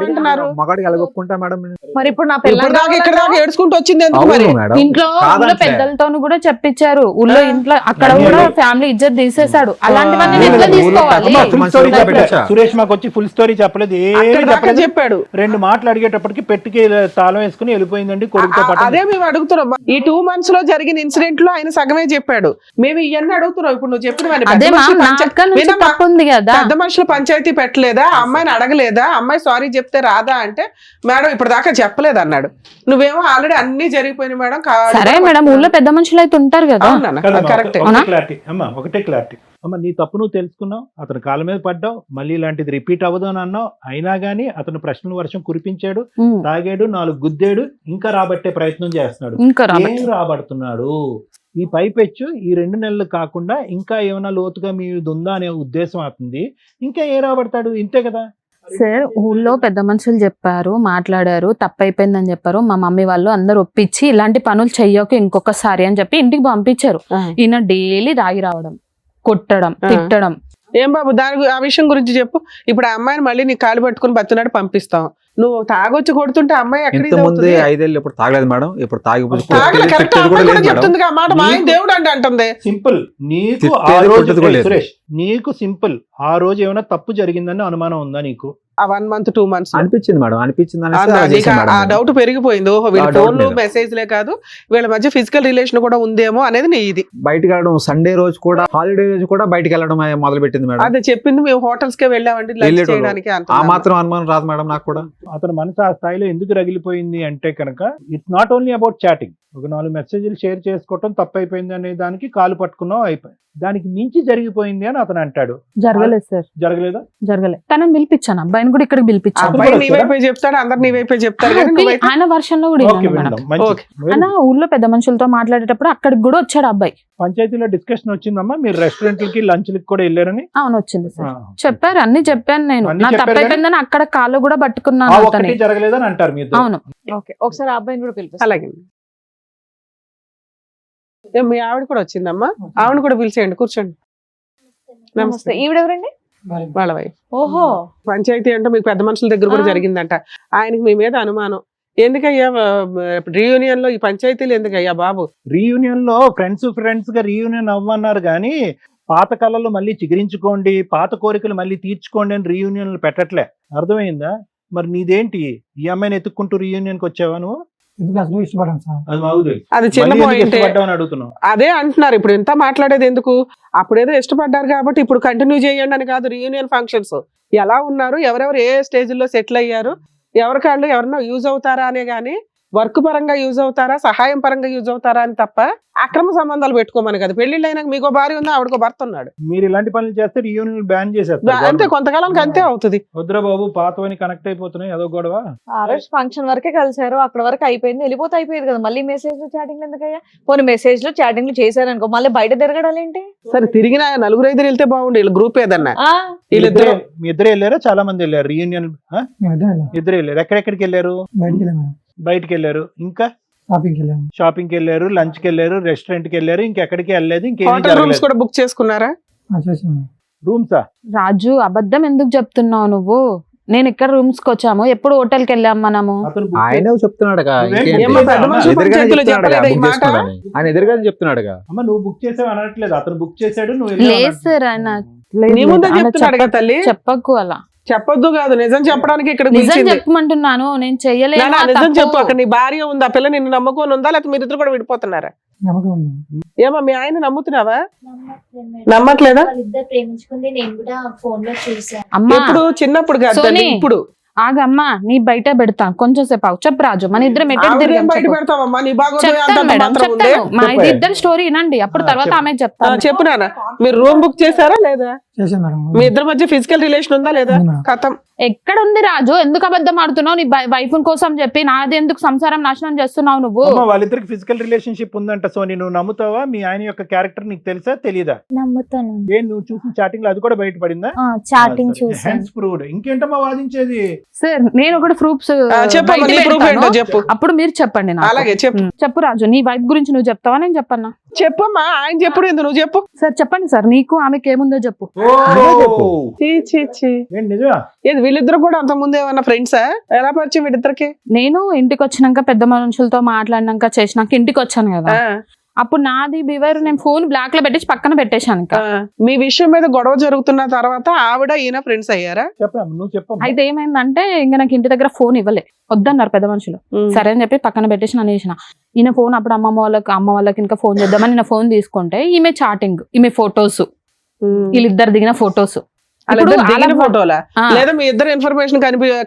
S1: మగాడికి ఎలాగొప్పుకుంటా మేడం?
S5: మరి ఇప్పుడు నా
S3: ఇక్కడ దాకా ఏడ్చుకుంటూ వచ్చింది ఎందుకు మరి?
S1: అవును మేడం.
S4: ఇంట్లో పెద్దలతోను కూడా చెప్పించారు. ఊళ్ళో ఇంట్లో అక్కడ కూడా ఫ్యామిలీ ఇజ్జత్ తీసేశాడు. అలాంటివన్నీ నేను ఎట్లా తీసుకోవాలి?
S2: ఫుల్ స్టోరీ చెప్పలేదు సురేష్, మాకు వచ్చి ఫుల్ స్టోరీ చెప్పలేదు,
S3: అక్కడ దాకా చెప్పాడు.
S2: 2 మాటలు అడిగేటప్పటికి పెట్టుకి తాళం వేసుకుని వెళ్ళిపోయిందండి కొడుకుతో పాటు.
S3: అదే మేము అడుగుతున్నాం. ఈ 2 months లో జరిగిన ఇన్సిడెంట్ లో ఆయన సగమే చెప్పాడు. మేము ఇవన్నీ అడుగుతున్నాం. ఇప్పుడు నువ్వు చెప్పిన
S4: అదే తప్పు ఉంది కదా.
S3: పెద్ద మనుషులు పంచాయతీ పెట్టలేదా? అమ్మాయిని అడగలేదా? అమ్మాయి సారీ చెప్తే రాదా అంటే మేడం ఇప్పుడు దాకా చెప్పలేదు అన్నాడు. నువ్వేమో ఆల్రెడీ అన్ని జరిగిపోయినాయి మేడం.
S4: సరే మేడం, ఊళ్ళో పెద్ద మనుషులు అయితే ఉంటారు కదా.
S3: కరెక్ట్.
S2: ఒకటే క్లారిటీ అమ్మ, నీ తప్పు నువ్వు తెలుసుకున్నావు, అతను కాళ్ళ మీద పడ్డావు, మళ్ళీ ఇలాంటిది రిపీట్ అవ్వదు అని అన్నావు. అయినా గానీ అతను ప్రశ్నల వర్షం కురిపించాడు, తాగాడు, 4 గుద్దేడు, ఇంకా రాబట్టే ప్రయత్నం చేస్తున్నాడు. ఏం రాబడుతున్నాడు? ఈ పైపెచ్చు ఈ 2 నెలలు కాకుండా ఇంకా ఏమైనా లోతుగా మీది ఉందా అనే ఉద్దేశం అవుతుంది. ఇంకా ఏం రాబడతాడు? ఇంతే కదా
S4: సార్. ఊళ్ళో పెద్ద మనుషులు చెప్పారు, మాట్లాడారు, తప్పైపోయిందని చెప్పారు. మా మమ్మీ వాళ్ళు అందరు ఒప్పించి ఇలాంటి పనులు చెయ్యకు ఇంకొకసారి అని చెప్పి ఇంటికి పంపించారు. ఈయన డైలీ తాగి రావడం, కొట్టడం, తిట్టడం.
S3: ఏం బాబు దాని ఆ విషయం గురించి చెప్పు. ఇప్పుడు ఆ అమ్మాయిని మళ్ళీ నీ కాలు పట్టుకుని బతున్నాడు పంపిస్తాం. నువ్వు తాగొచ్చి కొడుతుంటే అమ్మాయి ఎక్కడ
S1: ఇంత ముందే 5 ఏళ్ళు ఇప్పుడు తాగలేదు మేడం, ఇప్పుడు తాగిపోతే
S3: తాగలే, కరెక్ట్
S1: తిట్టేది కూడా
S3: అమ్మాయి
S1: లేదు
S3: కూడా
S1: మేడం.
S3: చెప్తుంది ఆ మాట, మా ఆయన దేవుడు అంటే అంటుంది.
S2: సింపుల్, నీకు ఆ
S1: తిట్టేది
S2: రోజు
S1: కొట్టేది కూడా లేదు.
S2: సురేష్, నీకు సింపుల్, ఆ రోజు ఏమైనా తప్పు జరిగిందని అనుమానం ఉందా నీకు?
S3: ఆ 1 month 2 months
S1: అనిపించింది మేడం, అనిపించింది అనేసి
S3: అందా,
S1: అలా
S3: నీకు
S1: చేశాను మేడం
S3: ఆ
S1: నేను.
S3: డౌట్ పెరిగిపోయింది. ఓహో వీళ్ళ
S1: ఆ doubt
S3: ఫోన్లు
S1: మీద.
S3: మెసేజ్లే కాదు, వీళ్ళ మధ్య ఫిజికల్ రిలేషన్ కూడా ఉందేమో అనేది నీ ఇది.
S1: బయటకు వెళ్ళడం, సండే రోజు కూడా, హాలిడే రోజు కూడా బయటకు వెళ్ళడం మొదలు పెట్టింది మేడం.
S3: అదే చెప్పింది, మేము హోటల్స్ కే వెళ్ళామండి లంచ్
S1: వెళ్ళేటోళ్ళు.
S3: చేయడానికి
S1: ఆ
S3: అంటున్నాము.
S1: మాత్రం అనుమానం రాదు మేడం నాకు కూడా.
S2: అతని మనసు ఆ స్థాయిలో ఎందుకు రగిలిపోయింది అంటే కనుక, it's not only about chatting. ఒక 4 మెసేజ్లు షేర్ చేసుకోవటం తప్పైపోయింది అనే దానికి కాలు పట్టుకున్నావు, అయిపోయి దానికి మించి జరిగిపోయింది అని అతను అంటాడు.
S4: జరగలేదు సార్,
S2: జరగలేదా?
S4: జరగలేదు. తనని పిలిపించాను, అబ్బాయిని కూడా ఇక్కడికి పిలిపించాను.
S3: అబ్బాయి
S2: కూడా
S3: నీ
S2: వచ్చారా?
S3: వైపే చెప్తాడు, అందరు నీ వైపే చెప్తారు కానీ నువ్వైతే
S4: ఆయన వర్షన్ లో కూడా
S2: ఓకే,
S4: విన్నాను మేడం.
S2: విందాం. మంచిది.
S3: ఓకే.
S4: ఆయన ఊర్లో పెద్ద మనుషులతో మాట్లాడేటప్పుడు అక్కడికి కూడా వచ్చాడు అబ్బాయి.
S2: పంచాయతీలో డిస్కషన్ వచ్చిందమ్మా, మీరు రెస్టారెంట్లకి లంచ్లకి కూడా వెళ్ళారని.
S4: అవును వచ్చింది సార్, చెప్పారు, అన్ని చెప్పాను నేను.
S2: అన్ని
S4: నా
S2: చెప్పారు
S4: తప్పైపోయిందని అక్కడ కాళ్ళు కూడా
S2: ఆ
S4: పట్టుకున్నాను
S2: ఒక్కటి
S4: అతని.
S2: జరగలేదని అంటారు మీరు.
S4: అవును.
S5: ఓకే, ఒకసారి ఆ అబ్బాయిని కూడా పిలిపిస్తాను.
S3: అలాగే. మీ ఆవిడ కూడా వచ్చిందమ్మా, ఆవిడ కూడా పిలిచేయండి, కూర్చోండి.
S5: నమస్తే.
S3: నమస్తే.
S5: ఈవిడెవరండి?
S3: వాళ్ళ వైఫ్.
S5: ఓహో,
S3: పంచాయతీ అంటే మీకు పెద్ద మనుషుల దగ్గర కూడా
S5: ఆ.
S3: జరిగిందంట. ఆయనకి మీ మీద అనుమానం. ఎందుకయ్యా రీయూనియన్ లో ఈ పంచాయతీలు ఎందుకయ్యా బాబు?
S2: రీయూనియన్ లో ఫ్రెండ్స్ గా రీయూనియన్ అవ్వన్నారు కానీ, పాత కళలు మళ్ళీ చిగురించుకోండి, పాత కోరికలు మళ్ళీ తీర్చుకోండి అని రీయూనియన్లు పెట్టట్లే. అర్థమైందా? మరి నీదేంటి, ఈ అమ్మాయిని ఎత్తుక్కుంటూ రీయూనియన్ కి వచ్చావా నువ్వు?
S6: ఇష్టపడాను సార్.
S2: అది మాకు
S3: అది చిన్న పాయింట్.
S2: ఇష్టపడ్డావని అడుగుతున్నావు.
S3: అదే అంటున్నారు, ఇప్పుడు ఇంత మాట్లాడేది ఎందుకు? అప్పుడేదో ఇష్టపడ్డారు కాబట్టి ఇప్పుడు కంటిన్యూ చేయండి అని కాదు. రీయూనియన్ ఫంక్షన్స్ ఎలా ఉన్నారు, ఎవరెవరు ఏ స్టేజ్ లో సెటిల్ అయ్యారు, ఎవరికాళ్ళు ఎవరన్నా యూజ్ అవుతారా అనే గానీ, వర్క్ పరంగా యూజ్ అవుతారా, సహాయం పరంగా యూజ్ అవుతారా అని తప్ప అక్రమ సంబంధాలు పెట్టుకోమని కదా. పెళ్లిళ్ళు అయినాక మీకో భార్య ఉందా, ఆవిడకో భర్త ఉన్నాడు,
S2: మీరు ఇలాంటి పనులు చేస్తే రీయూనియన్ బ్యాన్ చేసేస్తారు.
S3: అంతే, కొంతకాలానికి అంతే అవుతుంది.
S2: వద్దురా బాబు, పాతవని కనెక్ట్ అయిపోతున్నాయి, అదో గొడవ.
S5: ఆ రోజు ఫంక్షన్ వరకే కలిసారు, అక్కడ వరకు అయిపోయింది, వెళ్ళిపోతే అయిపోయేది కదా. మళ్ళీ మెసేజ్ చాటింగ్ ఎందుకయ్యా? పోనీ మెసేజ్ లో చాటింగ్ చేశారు అనుకో, మళ్ళీ బయట తిరగడాలు ఏంటి?
S3: సరే తిరిగిన 4-5 వెళ్తే బాగుండు, వీళ్ళ గ్రూప్ ఏదన్నా.
S5: ఆ,
S3: వీళ్ళిద్దరు
S2: మీ ఇద్దరు వెళ్ళారా? చాలా మంది వెళ్ళారు రీయూనియన్.
S6: మేమిద్దరం వెళ్ళాం.
S2: ఇద్దరు వెళ్ళారు. ఎక్కడెక్కడికి వెళ్ళారు?
S6: బయటికి వెళ్ళాం మేడం.
S2: బయటికి వెళ్ళారు, ఇంకా
S6: షాపింగ్కి వెళ్ళాము.
S2: షాపింగ్కి వెళ్ళారు, లంచ్కి వెళ్ళారు, రెస్టారెంట్కి వెళ్ళారు, ఇంకెక్కడికి వెళ్ళలేదు. ఇంకేం
S3: హోటల్ రూమ్స్ కూడా బుక్ చేసుకున్నారా?
S6: చేసాము.
S2: రూమ్సా?
S4: రాజు, అబద్ధం ఎందుకు చెప్తున్నావు నువ్వు? నేను ఇక్కడ రూమ్స్ కి వచ్చాము, ఎప్పుడు హోటల్ కి వెళ్ళాం మనము.
S1: ఆయనే చెప్తున్నాడుగా, ఇంకేంటి?
S3: ఏమ్మా, పెద్ద మనుషుల
S1: ఎదురుగానే
S3: పంచాయతీలో
S1: చెప్తున్నాడుగా,
S3: చెప్పలేదా ఈ
S1: బుక్
S3: మాట?
S1: చేసుకోవడాన్ని. ఆయన ఎదురుగానే చెప్తున్నాడుగా.
S2: అమ్మ, నువ్వు బుక్ చేసావు అనట్లేదు, అతను బుక్ చేశాడు, నువ్వు వెళ్ళావు
S4: లేదు
S2: అన్నట్టు.
S4: సార్, ఆయన
S3: నీ ముందే చెప్తున్నాడు కదా తల్లి.
S4: చెప్పకు అలా.
S3: చెప్పొద్దు కాదు, నిజం చెప్పడానికి ఇక్కడ
S4: నిజం
S3: పిలిచింది.
S4: చెప్పమంటున్నాను, నేను చెయ్యలేదు.
S3: నాన్న, నిజం చెప్పు. అక్కడ నీ భార్య ఉందా, పిల్ల నిన్ను నమ్ముకొని ఉందా, లేకపోతే మీరిద్దరు కూడా విడిపోతున్నారా?
S6: నమ్మకం ఉంది.
S3: ఏమో మీ ఆయన నమ్ముతున్నావా? నమ్మట్లేదా?
S7: వాళ్ళిద్దరు ప్రేమించుకుంది నేను కూడా ఫోన్ లో చూసాను.
S4: అమ్మా
S3: ఎప్పుడు? చిన్నప్పుడు కాదు తల్లి,
S4: సోనీ.
S3: ఇప్పుడు.
S4: ఆగమ్మా, నీ బయట పెడతా, కొంచెం సేపు ఆగు. చెప్పు రాజు, మన ఇద్దరం ఎటు
S3: ఆవిడేం
S4: తిరిగాం
S3: బయట
S4: చెప్పు.
S3: పెడతావమ్మా, నీ బాగోదు
S4: చెప్తాను
S3: అంతంత
S4: మేడం,
S3: మాత్రం ఉంది.
S4: చెప్తాను. మా ఇది ఇద్దరు స్టోరీ వినండి, అప్పుడు తర్వాత
S2: చెప్పు.
S4: ఆమె చెప్తాను.
S3: చెప్పు నాన్న, మీరు రూమ్ బుక్ చేశారా లేదా?
S6: చేసాం మేడం.
S3: మీ ఇద్దరి మధ్య ఫిజికల్ రిలేషన్ ఉందా లేదా?
S6: ఉంది మేడం.
S3: కథం.
S4: ఎక్కడ ఉంది రాజు? ఎందుకు అబద్ధం ఆడుతున్నావు? నీ వైఫ్ కోసం చెప్పి నాది ఎందుకు సంసారం నాశనం చేస్తున్నావు నువ్వు?
S2: అమ్మ, వాళ్ళిద్దరికి ఫిజికల్ రిలేషన్షిప్ ఉందంట సోని, నువ్వు నమ్ముతావా? మీ ఆయన యొక్క క్యారెక్టర్ నీకు తెలుసా తెలీదా?
S7: నమ్ముతాను.
S2: ఏం నువ్వు చూసిన చాటింగ్ లో అది కూడా బయటపడిందా?
S7: చాటింగ్ చూసాను.
S2: ప్రూవ్డ్. ఇంకేంటమ్మా వాదించేది?
S4: సార్, నేను కూడా ప్రూఫ్స్
S3: చెప్పమ్మా, నీ ప్రూఫ్ ఏంటో చెప్పు.
S4: అప్పుడు మీరు చెప్పండి నాకు.
S3: అలాగే చెప్పు.
S4: చెప్పు రాజు, నీ వైఫ్ గురించి నువ్వు చెప్తావా, నేను చెప్పన్నా?
S3: చెప్పమ్మా, ఆయన చెప్పుడు ఎందుకు, నువ్వు చెప్పు.
S4: సార్ చెప్పండి సార్, నీకు ఆమెకి ఏముందో చెప్పు.
S3: చీ, చీ, చీ.
S2: ఏంటి నిజమా?
S3: ఏది వీళ్ళిద్దరు కూడా అంత ముందు ఏమన్నా ఫ్రెండ్సా? ఎలా పరిచయం వీళ్ళిద్దరికి?
S4: నేను ఇంటికి వచ్చినాక పెద్ద మనుషులతో మాట్లాడినాక చేసినాక ఇంటికి వచ్చాను కదా, అప్పుడు నాది బివర్ నేను ఫోన్ బ్లాక్ లో పెట్టేసి పక్కన పెట్టేశాను. ఇంకా
S3: మీ విషయం మీద గొడవ జరుగుతున్న తర్వాత ఆవిడ ఈయన ఫ్రెండ్స్ అయ్యారా?
S2: చెప్పమ్మా, నువ్వు చెప్పమ్మా.
S4: అయితే ఏమైందంటే, ఇంకా నాకు ఇంటి దగ్గర ఫోన్ ఇవ్వలే, వద్దన్నారు పెద్ద మనుషులు. సరే అని చెప్పి పక్కన పెట్టేసి నన్ను చేసిన ఈయన ఫోన్. అప్పుడు అమ్మ వాళ్ళకి ఇంకా ఫోన్ చేద్దామని నేను ఫోన్ తీసుకుంటే ఈమె చాటింగ్, ఈమె ఫొటోస్, వీళ్ళిద్దరు దిగిన ఫొటోస్.
S3: వాళ్ళిద్దరు దిగిన ఫోటోలా లేదా మీ ఇద్దరు ఇన్ఫర్మేషన్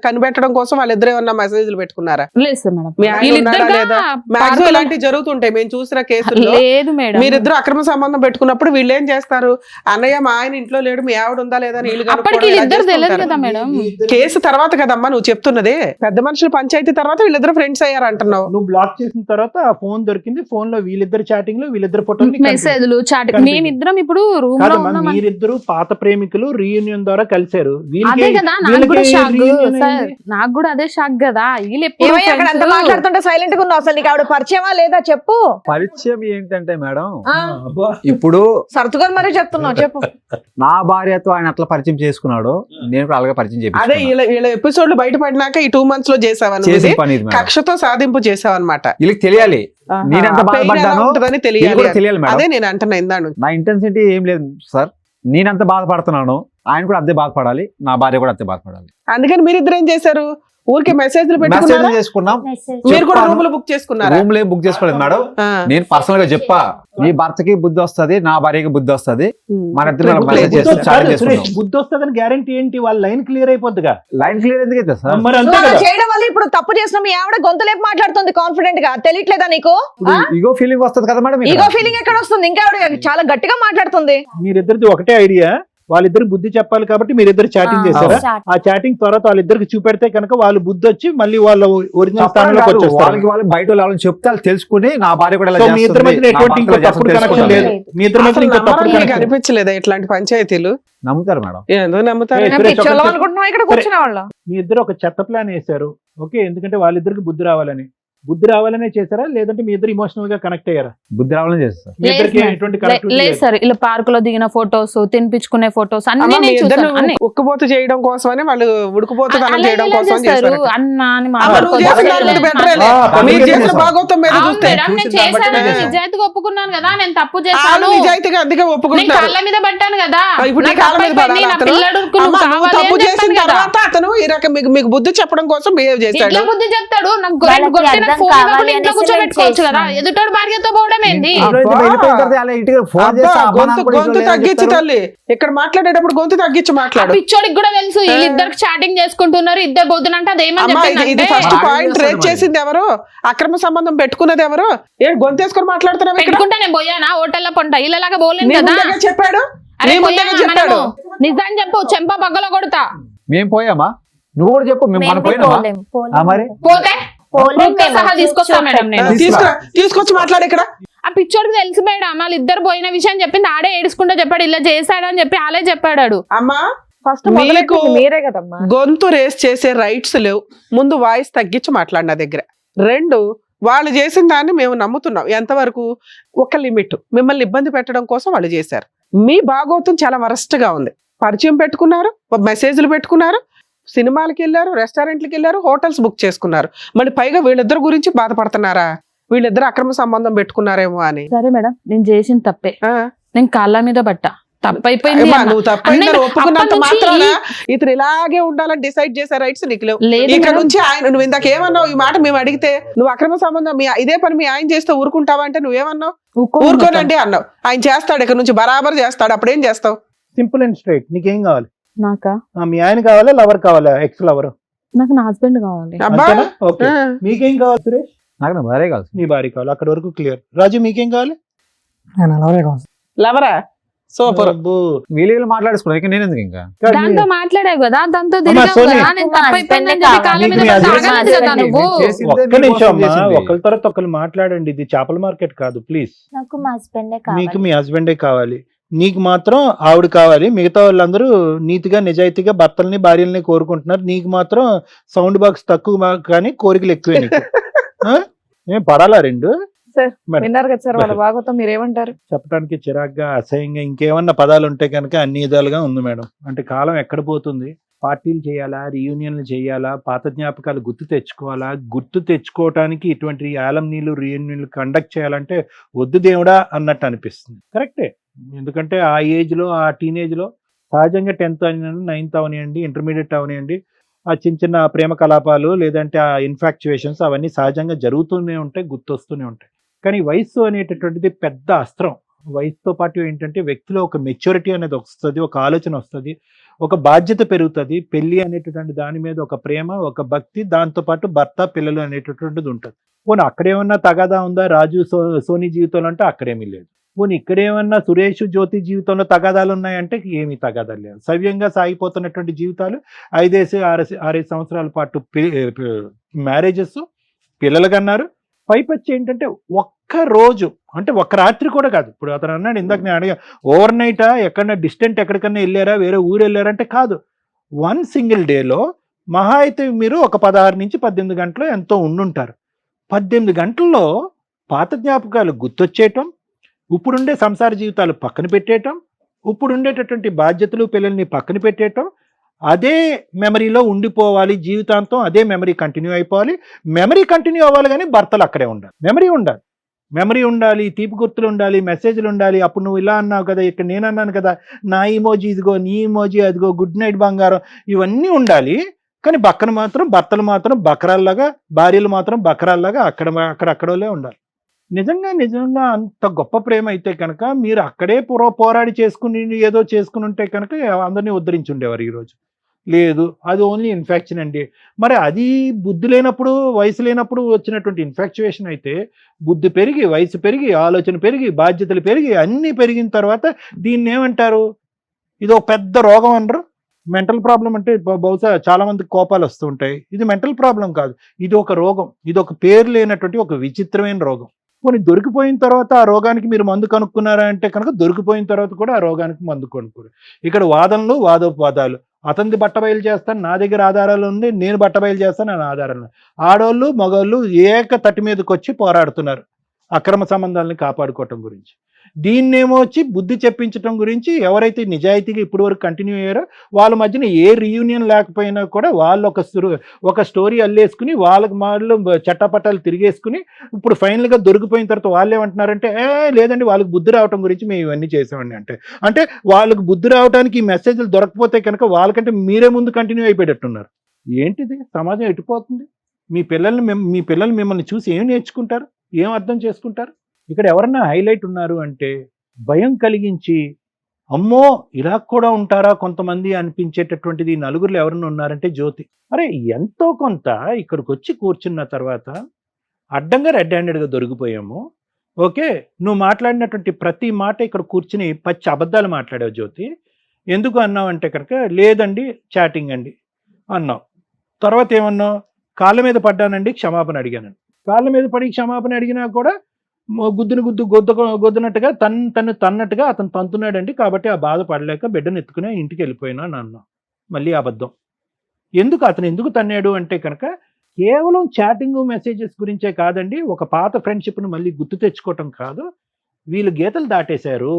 S3: కనిపెట్టడం కోసం వాళ్ళిద్దరు ఏమన్నా మెసేజ్లు పెట్టుకున్నారా?
S4: లేదు సార్ మేడం,
S3: మీ ఆయన ఉన్నాడా లేదా? మాక్సిమం ఇలాంటివి జరుగుతుంటాయి మేము చూసిన కేసుల్లో.
S4: లేదు మేడం,
S3: మీరిద్దరు అక్రమ సంబంధం పెట్టుకున్నప్పుడు వీళ్ళు ఏం చేస్తారు? అన్నయ్య మా ఆయన ఇంట్లో లేడు, మీ ఆవిడ ఉందా లేదా అని వీళ్ళు
S4: అప్పటికి వీళ్ళిద్దరు తెలియదు కదా మేడం.
S3: కేసు తర్వాత కదమ్మా నువ్వు చెప్తున్నది. పెద్ద మనుషుల పంచాయతీ తర్వాత వీళ్ళిద్దరు ఫ్రెండ్స్ అయ్యారు అంటున్నావు.
S2: నువ్వు బ్లాక్ చేసిన తర్వాత ఆ ఫోన్ దొరికింది, ఫోన్ లో వీళ్ళిద్దరు చాటింగ్ లో వీళ్ళిద్దరు ఫోటోలు
S4: మెసేజ్లు చాటింగ్. మేమిద్దరం ఇప్పుడు రూమ్ లో ఉన్నాం.
S2: మీరిద్దరు పాత ప్రేమికులు రీయూనియన్ రీయూనియన్ ద్వారా కలిశారు.
S4: అదే కదా నాకు కూడా షాక్ సార్, నాకు కూడా అదే షాక్ కదా. వీళ్ళు ఎప్పుడు
S5: ఏమయ్య అక్కడ అంత మాట్లాడుతుంటే సైలెంట్ గా ఉన్నావు? అసలు నీకు ఆవిడ పరిచయమా లేదా చెప్పు.
S1: పరిచయం ఏంటంటే మేడం,
S5: ఆ,
S1: ఇప్పుడు
S5: సర్దుకొని మరీ చెప్తున్నావు, చెప్పు.
S1: నా భార్యతో ఆయన అట్లా పరిచయం చేసుకున్నాడు, నేను కూడా అలాగే పరిచయం
S3: అదే
S1: చేపించుకున్నా.
S3: వీళ్ళ ఎపిసోడ్లు బయటపడినాక ఈ 2 months లో చేసావని
S1: చేసిన పని ఇది మేడం.
S3: కక్షతో సాధింపు చేసావన్నమాట.
S1: వీళ్ళకి తెలియాలి నేనెంత బాధపడ్డానో,
S3: ఉంటుందని
S1: వీళ్ళకి
S3: తెలియాలి.
S1: కూడా తెలియాలి మేడం.
S3: అదే నేను అంటున్నా ఇందాను.
S1: నా ఇంటెన్సిటీ ఏం లేదు సార్, నేనెంత బాధపడుతున్నాను ఆయన కూడా అంతే బాధపడాలి, నా భార్య కూడా అంతే బాధపడాలి.
S3: అందుకని మీరిద్దరు ఏం చేశారు? ఊరికే మెసేజ్లు
S1: మెసేజ్
S3: పెట్టుకున్నారా?
S1: చేసుకున్నాం,
S7: మెసేజ్
S3: మీరు కూడా
S1: చెప్పాను.
S3: రూములు బుక్ చేసుకున్నారా?
S1: రూమ్ లో బుక్ చేసుకోలేదు మేడం.
S3: ఆ.
S1: నేను పర్సనల్ గా చెప్పా, నీ భర్తకి బుద్ధి వస్తది, నా భార్యకి బుద్ధి వస్తది, మన ఇద్దరు
S3: బుక్
S1: మెసేజ్
S3: లేదు.
S1: చేస్తూ చాట్
S2: సురేష్,
S1: చేసుకున్నాం.
S2: బుద్ధి వస్తుందని గ్యారంటీ ఏంటి? వాళ్ళ లైన్ క్లియర్ అయిపోద్దిగా.
S1: లైన్ క్లియర్ ఎందుకు అయితే సార్?
S2: మరి అంతే
S5: నువ్వు అలా
S2: కదా.
S5: చేయడం వల్ల ఇప్పుడు తప్పు చేసిన మీ ఆవిడ గొంతులేపు మాట్లాడుతుంది కాన్ఫిడెంట్ గా. తెలియట్లేదా నీకు?
S1: ఇగో ఫీలింగ్ వస్తది కదా మేడం.
S5: ఈగో ఫీలింగ్ ఎక్కడ వస్తుంది? ఇంకా ఆవిడ చాలా గట్టిగా మాట్లాడుతుంది.
S2: మీరిద్దరిది ఒకటే ఐడియా, వాళ్ళిద్దరికి బుద్ధి చెప్పాలి కాబట్టి మీరిద్దరు చాటింగ్ చేశారా?
S7: చాట్.
S2: ఆ చాటింగ్ తర్వాత వాళ్ళిద్దరికి చూపెడితే కనుక వాళ్ళు బుద్ధి వచ్చి మళ్ళీ వాళ్ళ ఒరిజినల్ స్థానంలోకి
S1: కాదు,
S2: వచ్చేస్తారు.
S1: వాళ్ళకి వాళ్ళు బయట వాళ్ళని చెప్తే వాళ్ళు తెలుసుకుని నా భార్య కూడా ఇలా
S2: సో మీ ఇద్దరి
S1: చేస్తుంది,
S2: మధ్యన
S1: నా
S2: ఎటువంటి
S1: భర్త
S2: ఇంకో
S1: ఇలా
S2: తప్పుడు
S1: చేస్తుంది
S2: కనెక్షన్ లేదు.
S1: తెలుసుకుంటారు.
S2: మీ ఇద్దరి మధ్యన
S3: అసలు
S2: ఇంకో తప్పుడు
S3: నమ్మడానికి
S2: కనెక్షన్ లేదు.
S3: అనిపించలేదా ఇట్లాంటి పంచాయతీలు?
S1: నమ్ముతారు మేడం.
S3: ఎందుకు నమ్ముతారు?
S2: ఏ,
S5: మేము పిచ్చోళ్ళం అనుకుంటున్నాం ఇక్కడ కూర్చునే వాళ్ళం.
S2: మీ ఇద్దరు ఒక చెత్త ప్లాన్ వేశారు. ఓకే, ఎందుకంటే వాళ్ళిద్దరికి బుద్ధి రావాలని. బుద్ధి రావాలనే చేశారా, లేదంటే మీ ఇద్దరు ఇమోషనల్ గా కనెక్ట్ అయ్యారా?
S1: బుద్ధి రావాలని చేస్తారు.
S2: మీ ఇద్దరికి
S4: లేదు,
S2: ఎటువంటి కనెక్టివిటీ
S4: లేదు
S2: లేదు.
S4: సార్, ఇలా పార్క్ లో దిగిన ఫొటోస్, తినిపించుకునే ఫొటోస్ అన్ని
S3: అమ్మ, మీ
S4: నేను
S3: ఇద్దరు
S4: చూసాను. అన్ని
S3: ఉక్కుపోతు చేయడం కోసమని వాళ్ళు ఉడుకుపోతుదనం
S4: అలా
S3: చేయడం
S4: ఇలా
S3: కోసం
S4: చేస్తారు
S3: చేశారు.
S4: అన్న అని
S3: అమ్మ, నువ్వు చేసిన దాని మీద better లే.
S2: ఆ,
S3: మీరు చేసిన
S1: చేశారు.
S3: భాగవతం మీద
S4: అవును
S3: చూస్తే
S4: మేడం, నేను
S1: చూసిన దాన్ని బట్టి
S4: చేశానని
S3: నేను-
S4: నిజాయితీగా ఒప్పుకున్నాను కదా, నేను తప్పు
S3: వాళ్ళు
S4: చేశాను,
S3: నిజాయితీగా అందుకే
S4: నేను
S3: ఒప్పుకుంటారు.
S4: కాళ్ళ మీద పట్టాను కదా,
S3: ఇప్పుడు నీ
S4: నాకు
S3: కాళ్ళ మీద
S4: తప్పైపోయింది,
S3: పడాలా
S4: నా
S3: అతను?
S4: పిల్లడుకు
S3: అమ్మ,
S4: నువ్వు
S3: నువ్వు
S4: కావాలి
S3: తప్పు
S4: అని
S3: చేసిన
S4: చెప్పాను కదా.
S3: తర్వాత అతను ఈ రకం మీకు బుద్ధి చెప్పడం కోసం బిహేవ్ చేశాడు.
S4: ఎట్లా బుద్ధి చెప్తాడు? నాకు
S7: వాళ్ళకి
S4: కొట్టిన
S7: అర్థం
S4: ఫోన్
S7: కావాలి
S4: ఇవ్వకుండా ఇంట్లో
S7: అనేసి
S4: కూర్చోబెట్టుకోవచ్చు
S7: నేను
S4: కదా,
S7: చేసినాను.
S4: ఎదుటోడు భార్యతో పోవడం ఏంది?
S1: ఇంట్లో నుంచి
S3: అబ్బా.
S1: వెళ్ళిపోయిన తర్వాత అలా ఇంటికి ఫోన్
S3: అబ్బా,
S1: చేస్తే అమ్మ నాన్న
S3: గొంతు
S1: కూడా ఇంట్లో
S3: గొంతు
S1: లేదని
S3: తగ్గించి
S1: చెప్తారు.
S3: తల్లి ఇక్కడ మాట్లాడేటప్పుడు గొంతు తగ్గించి
S4: ఆ
S3: మాట్లాడు.
S4: పిచ్చోడికి కూడా తెలుసు వీళ్ళిద్దరికి చాటింగ్ చేసుకుంటున్నారు, ఇద్దరు పోతున్నంటే అదేమని
S3: అమ్మా, ఇది
S4: చెప్పిందంటే
S3: ఫస్ట్
S1: మరి
S3: పాయింట్
S1: ఆగేస్తాడు
S3: రేట్
S1: మరి.
S3: చేసింది ఎవరు? అక్రమ సంబంధం పెట్టుకున్నది ఎవరు? ఏడు గొంతేసుకొని మాట్లాడుతున్నావు ఇక్కడ?
S4: పెట్టుకుంటే నేను పోయానా హోటల్లో పొంట ఇళ్ళలాగా పోలేను
S3: నీ
S4: కదా.
S3: ముందుగా చెప్పాడు,
S4: అరే
S3: నీ ముందుగా
S4: పోయామా
S3: చెప్పాడు.
S4: మనము? నిజాన్ని చెప్పు, చెంప పగ్గలో కొడతా.
S1: మేము పోయామా? నువ్వు కూడా చెప్పు, మేము మనం పోయినామా? మరి?
S4: పోతే proof తో సహా తీసుకొస్తా మేడం నేను.
S3: తీసుకొచ్చి మాట్లాడు ఇక్కడ.
S4: ఆ పిచ్చోడికి తెలుసు మేడం, వాళ్ళు ఇద్దరు పోయిన విషయం చెప్పింది, ఆడే ఏడుచుకుంటూ చెప్పాడు, ఇలా చేశాడని చెప్పి ఆలే చెప్పాడు.
S3: అమ్మా,
S5: ఫస్ట్
S3: మీకు
S5: మీరే కదమ్మా.
S3: గొంతు రేస్ చేసే రైట్స్ లేవు. ముందు వాయిస్ తగ్గించి మాట్లాడు నా దగ్గర. 2, వాళ్ళు చేసిన దాన్ని మేము నమ్ముతున్నాం. ఎంతవరకు? ఒక లిమిట్. మిమ్మల్ని ఇబ్బంది పెట్టడం కోసం వాళ్ళు చేశారు. మీ భాగవతం చాలా వరస్ట్ గా ఉంది. పరిచయం పెట్టుకున్నారు, మెసేజ్లు పెట్టుకున్నారు, సినిమాలకి వెళ్ళారు, రెస్టారెంట్లకి వెళ్ళారు, హోటల్స్ బుక్ చేసుకున్నారు. మళ్ళీ పైగా వీళ్ళిద్దరు గురించి బాధపడుతున్నారా? వీళ్ళిద్దరు అక్రమ సంబంధం పెట్టుకున్నారేమో అని.
S4: సరే మేడం, నేను చేసిన తప్పే,
S3: ఆ.
S4: నేను కాళ్ళ మీద పట్ట, తప్పైపోయింది
S3: అమ్మా,
S4: అన్న.
S3: నువ్వు తప్పైందని
S4: అన్నయ్య,
S3: ఒప్పుకున్నంత
S4: అప్పటి నుంచి
S3: మాత్రాన ఇతను ఇలాగే ఉండాలని డిసైడ్ చేసే రైట్స్ నీకు లేవు.
S4: లేదు
S3: ఇక్కడ
S4: మేడం.
S3: నుంచి ఆయన, నువ్వు ఇందాక ఏమన్నావు? ఈ మాట మేము అడిగితే నువ్వు అక్రమ సంబంధం ఇదే పని మీ ఆయన చేస్తే ఊరుకుంటావా అంటే నువ్వేమన్నావు? ఊరుకోనండి అన్నావు. ఆయన చేస్తాడు, ఇక్కడ నుంచి బరాబర్ చేస్తాడు. అప్పుడు ఏం చేస్తావు?
S2: Simple and straight. నీకేం కావాలి?
S4: నాకా?
S2: మీ ఆయన కావాలా, లవర్ కావాలా, ఎక్స్ లవర్?
S4: నాకు నా హస్బెండ్ కావాలి.
S3: అబ్బా,
S2: ఓకే.
S3: ఆ.
S2: మీకేం కావాలి సురేష్?
S1: నాకు నా భార్య కాదు.
S2: నీ భార్య కావాలి, అక్కడ వరకు క్లియర్. రాజు మీకేం కావాలి?
S6: నేను అలాగే కావాలి.
S3: లవరా? సూపర్.
S2: అబ్బో.
S1: వీళ్ళు మాట్లాడేసుకున్నాను, ఇక నేను ఎందుకు ఇంకా?
S4: దాంతో మాట్లాడావు కదా, దాంతో
S2: అమ్మా,
S4: తిరిగావు
S2: సోని.
S4: కదా, నేను తప్పైపోయిందని
S7: నాకు
S4: చెప్పి కాళ్ళ మీద
S2: మీ
S4: పడితే
S2: husband
S4: ఆగలేదు కదా నువ్వు.
S1: నేను చేసిందే
S2: ఒక్క
S1: మీకోసం
S2: నిమిషం అమ్మా,
S1: చేసింది.
S2: ఒకరి తర్వాత ఒకరు మాట్లాడండి. ఇది చేపల మార్కెట్ కాదు, ప్లీజ్.
S7: నాకు మా హస్బెండే
S2: మీకు
S7: కావాలి.
S2: మీ హస్బెండే కావాలి, నీకు మాత్రం ఆవిడ కావాలి. మిగతా వాళ్ళందరూ నీతిగా నిజాయితీగా భర్తల్ని భార్యల్ని కోరుకుంటున్నారు. నీకు మాత్రం సౌండ్ బాక్స్ తక్కువ కానీ కోరికలు ఎక్కువే నీకు. ఆ? ఏం పడాలా 2?
S5: Sir,
S2: madam.
S5: విన్నారు కదా సార్ వాళ్ళ భాగవతం, మీరేమంటారు?
S2: చెప్పడానికి చిరాగ్గా, అసహ్యంగా, ఇంకేమన్నా పదాలు ఉంటే కనుక అన్ని విధాలుగా ఉంది మేడం. అంటే కాలం ఎక్కడ పోతుంది? పార్టీలు చేయాలా, రీయూనియన్లు చేయాలా, పాత జ్ఞాపకాలు గుర్తు తెచ్చుకోవాలా? గుర్తు తెచ్చుకోవటానికి ఇటువంటి యాలమ్నీలు రీయూనియన్లు కండక్ట్ చేయాలంటే వద్దు దేవుడా అన్నట్టు అనిపిస్తుంది. కరెక్టే. ఎందుకంటే ఆ ఏజ్లో, ఆ టీనేజ్లో సహజంగా 10th అవనివ్వండి, 9th అవనివ్వండి, ఇంటర్మీడియట్ అవనివ్వండి, ఆ చిన్న చిన్న ప్రేమ కలాపాలు లేదంటే ఆ ఇన్ఫాక్చువేషన్స్ అవన్నీ సహజంగా జరుగుతూనే ఉంటాయి, గుర్తొస్తూనే ఉంటాయి. కానీ వయస్సు అనేటటువంటిది పెద్ద అస్త్రం. వయసుతో పాటు ఏంటంటే వ్యక్తిలో ఒక మెచ్యూరిటీ అనేది వస్తుంది, ఒక ఆలోచన వస్తుంది, ఒక బాధ్యత పెరుగుతుంది. పెళ్లి అనేటటువంటి దాని మీద ఒక ప్రేమ, ఒక భక్తి, దాంతోపాటు భర్త పిల్లలు అనేటటువంటిది ఉంటుంది. పోనీ అక్కడేమన్నా తగాదా ఉందా రాజు సోనీ జీవితంలో అంటే అక్కడేమీ లేదు. పోనీ ఇక్కడేమన్నా సురేష్ జ్యోతి జీవితంలో తగాదాలు ఉన్నాయంటే ఏమీ తగాదాలు లేవు. సవ్యంగా సాగిపోతున్నటువంటి జీవితాలు 5-6 సంవత్సరాల పాటు మ్యారేజెస్, పిల్లలు కన్నారు, పైపచ్చి ఏంటంటే ఒక్క రోజు అంటే ఒక్క రాత్రి కూడా కాదు. ఇప్పుడు అతను అన్నాడు ఇందాక నేను అడిగా, ఓవర్ నైటా ఎక్కడన్నా డిస్టెంట్ ఎక్కడికన్నా వెళ్ళారా, వేరే ఊరు వెళ్ళారంటే కాదు. వన్ సింగిల్ డేలో మహా అయితే మీరు ఒక 16 నుంచి 18 గంటలు ఎంతో ఉండుంటారు. 18 గంటల్లో పాత జ్ఞాపకాలు గుర్తొచ్చేయటం, ఇప్పుడుండే సంసార జీవితాలు పక్కన పెట్టేయటం, ఇప్పుడు ఉండేటటువంటి బాధ్యతలు పిల్లల్ని పక్కన పెట్టేయటం, అదే మెమరీలో ఉండిపోవాలి జీవితాంతం, అదే మెమరీ కంటిన్యూ అయిపోవాలి. మెమరీ కంటిన్యూ అవ్వాలి కానీ భర్తలు అక్కడే ఉండాలి. మెమరీ ఉండాలి, తీపి గుర్తులు ఉండాలి, మెసేజ్లు ఉండాలి. అప్పుడు నువ్వు ఇలా అన్నావు కదా, ఇక్కడ నేను అన్నాను కదా, నా ఇమోజీ ఇదిగో, నీ ఇమోజీ అదిగో, గుడ్ నైట్ బంగారం, ఇవన్నీ ఉండాలి. కానీ పక్కన మాత్రం భర్తలు మాత్రం బకరాల్లాగా, భార్యలు మాత్రం బకరాల్లాగా అక్కడోలే ఉండాలి. నిజంగా అంత గొప్ప ప్రేమ అయితే కనుక మీరు అక్కడే పోరాడి చేసుకుని ఏదో చేసుకుని ఉంటే కనుక అందరినీ ఉద్ధరించి ఉండేవారు. ఈరోజు లేదు, అది ఓన్లీ ఇన్ఫెక్షన్ అండి. మరి అది బుద్ధి లేనప్పుడు, వయసు లేనప్పుడు వచ్చినటువంటి ఇన్ఫెక్చుయేషన్ అయితే, బుద్ధి పెరిగి, వయసు పెరిగి, ఆలోచన పెరిగి, బాధ్యతలు పెరిగి, అన్నీ పెరిగిన తర్వాత దీన్ని ఏమంటారు? ఇది ఒక పెద్ద రోగం అనరు. మెంటల్ ప్రాబ్లం అంటే బహుశా చాలా మందికి కోపాలు వస్తూ ఉంటాయి. ఇది మెంటల్ ప్రాబ్లం కాదు, ఇది ఒక రోగం. ఇది ఒక పేరు లేనటువంటి ఒక విచిత్రమైన రోగం. కొన్ని దొరికిపోయిన తర్వాత ఆ రోగానికి మీరు మందు కనుక్కున్నారా అంటే కనుక దొరికిపోయిన తర్వాత కూడా ఆ రోగానికి మందు కొనుక్కోరు. ఇక్కడ వాదనలు, వాదోపవాదాలు. అతనిది బట్టబయలు చేస్తాను, నా దగ్గర ఆధారాలు ఉంది, నేను బట్టబయలు చేస్తాను, నా ఆధారాలు. ఆడోళ్ళు మగోళ్ళు ఏక తట్టి మీదకి వచ్చి పోరాడుతున్నారు అక్రమ సంబంధాలను కాపాడుకోవటం గురించి. దీన్నేమో వచ్చి బుద్ధి చెప్పించడం గురించి ఎవరైతే నిజాయితీగా ఇప్పటి వరకు కంటిన్యూ అయ్యారో వాళ్ళ మధ్యన ఏ రీయూనియన్ లేకపోయినా కూడా వాళ్ళు ఒక స్టోరీ అల్లేసుకుని వాళ్ళకి వాళ్ళు చట్టపట్టాలు తిరిగేసుకుని ఇప్పుడు ఫైనల్గా దొరికిపోయిన తర్వాత వాళ్ళు ఏమంటున్నారంటే, లేదండి వాళ్ళకి బుద్ధి రావటం గురించి మేము ఇవన్నీ చేసామండి. అంటే వాళ్ళకి బుద్ధి రావడానికి ఈ మెసేజ్లు దొరకపోతే కనుక వాళ్ళకంటే మీరే ముందు కంటిన్యూ అయిపోయేటట్టున్నారు. ఏంటిది? సమాజం ఎటుపోతుంది? మీ పిల్లలు మిమ్మల్ని చూసి ఏం నేర్చుకుంటారు, ఏం అర్థం చేసుకుంటారు? ఇక్కడ ఎవరన్నా హైలైట్ ఉన్నారు అంటే భయం కలిగించి, అమ్మో ఇలా కూడా ఉంటారా కొంతమంది అనిపించేటటువంటిది నలుగురులో ఎవరన్నా ఉన్నారంటే జ్యోతి. అరే ఎంతో కొంత ఇక్కడికి వచ్చి కూర్చున్న తర్వాత అడ్డంగా రెడ్ హ్యాండెడ్గా దొరికిపోయాము. ఓకే, నువ్వు మాట్లాడినటువంటి ప్రతి మాట ఇక్కడ కూర్చుని పచ్చి అబద్ధాలు మాట్లాడావు జ్యోతి. ఎందుకు అన్నావు అంటే కనుక, లేదండి చాటింగ్ అండి అన్నావు. తర్వాత ఏమన్నావు? కాళ్ళ మీద పడ్డానండి, క్షమాపణ అడిగానండి. కాళ్ళ మీద పడి క్షమాపణ అడిగినా కూడా గొద్దునట్టుగా తను తన్నట్టుగా అతను తంతున్నాడండి, కాబట్టి ఆ బాధ పడలేక బిడ్డను ఎత్తుకునే ఇంటికి వెళ్ళిపోయినా అన్నా. మళ్ళీ అబద్ధం. అతను ఎందుకు తన్నాడు అంటే కనుక కేవలం చాటింగ్ మెసేజెస్ గురించే కాదండి, ఒక పాత ఫ్రెండ్షిప్ను మళ్ళీ గుర్తు తెచ్చుకోవటం కాదు, వీళ్ళు గీతలు దాటేశారు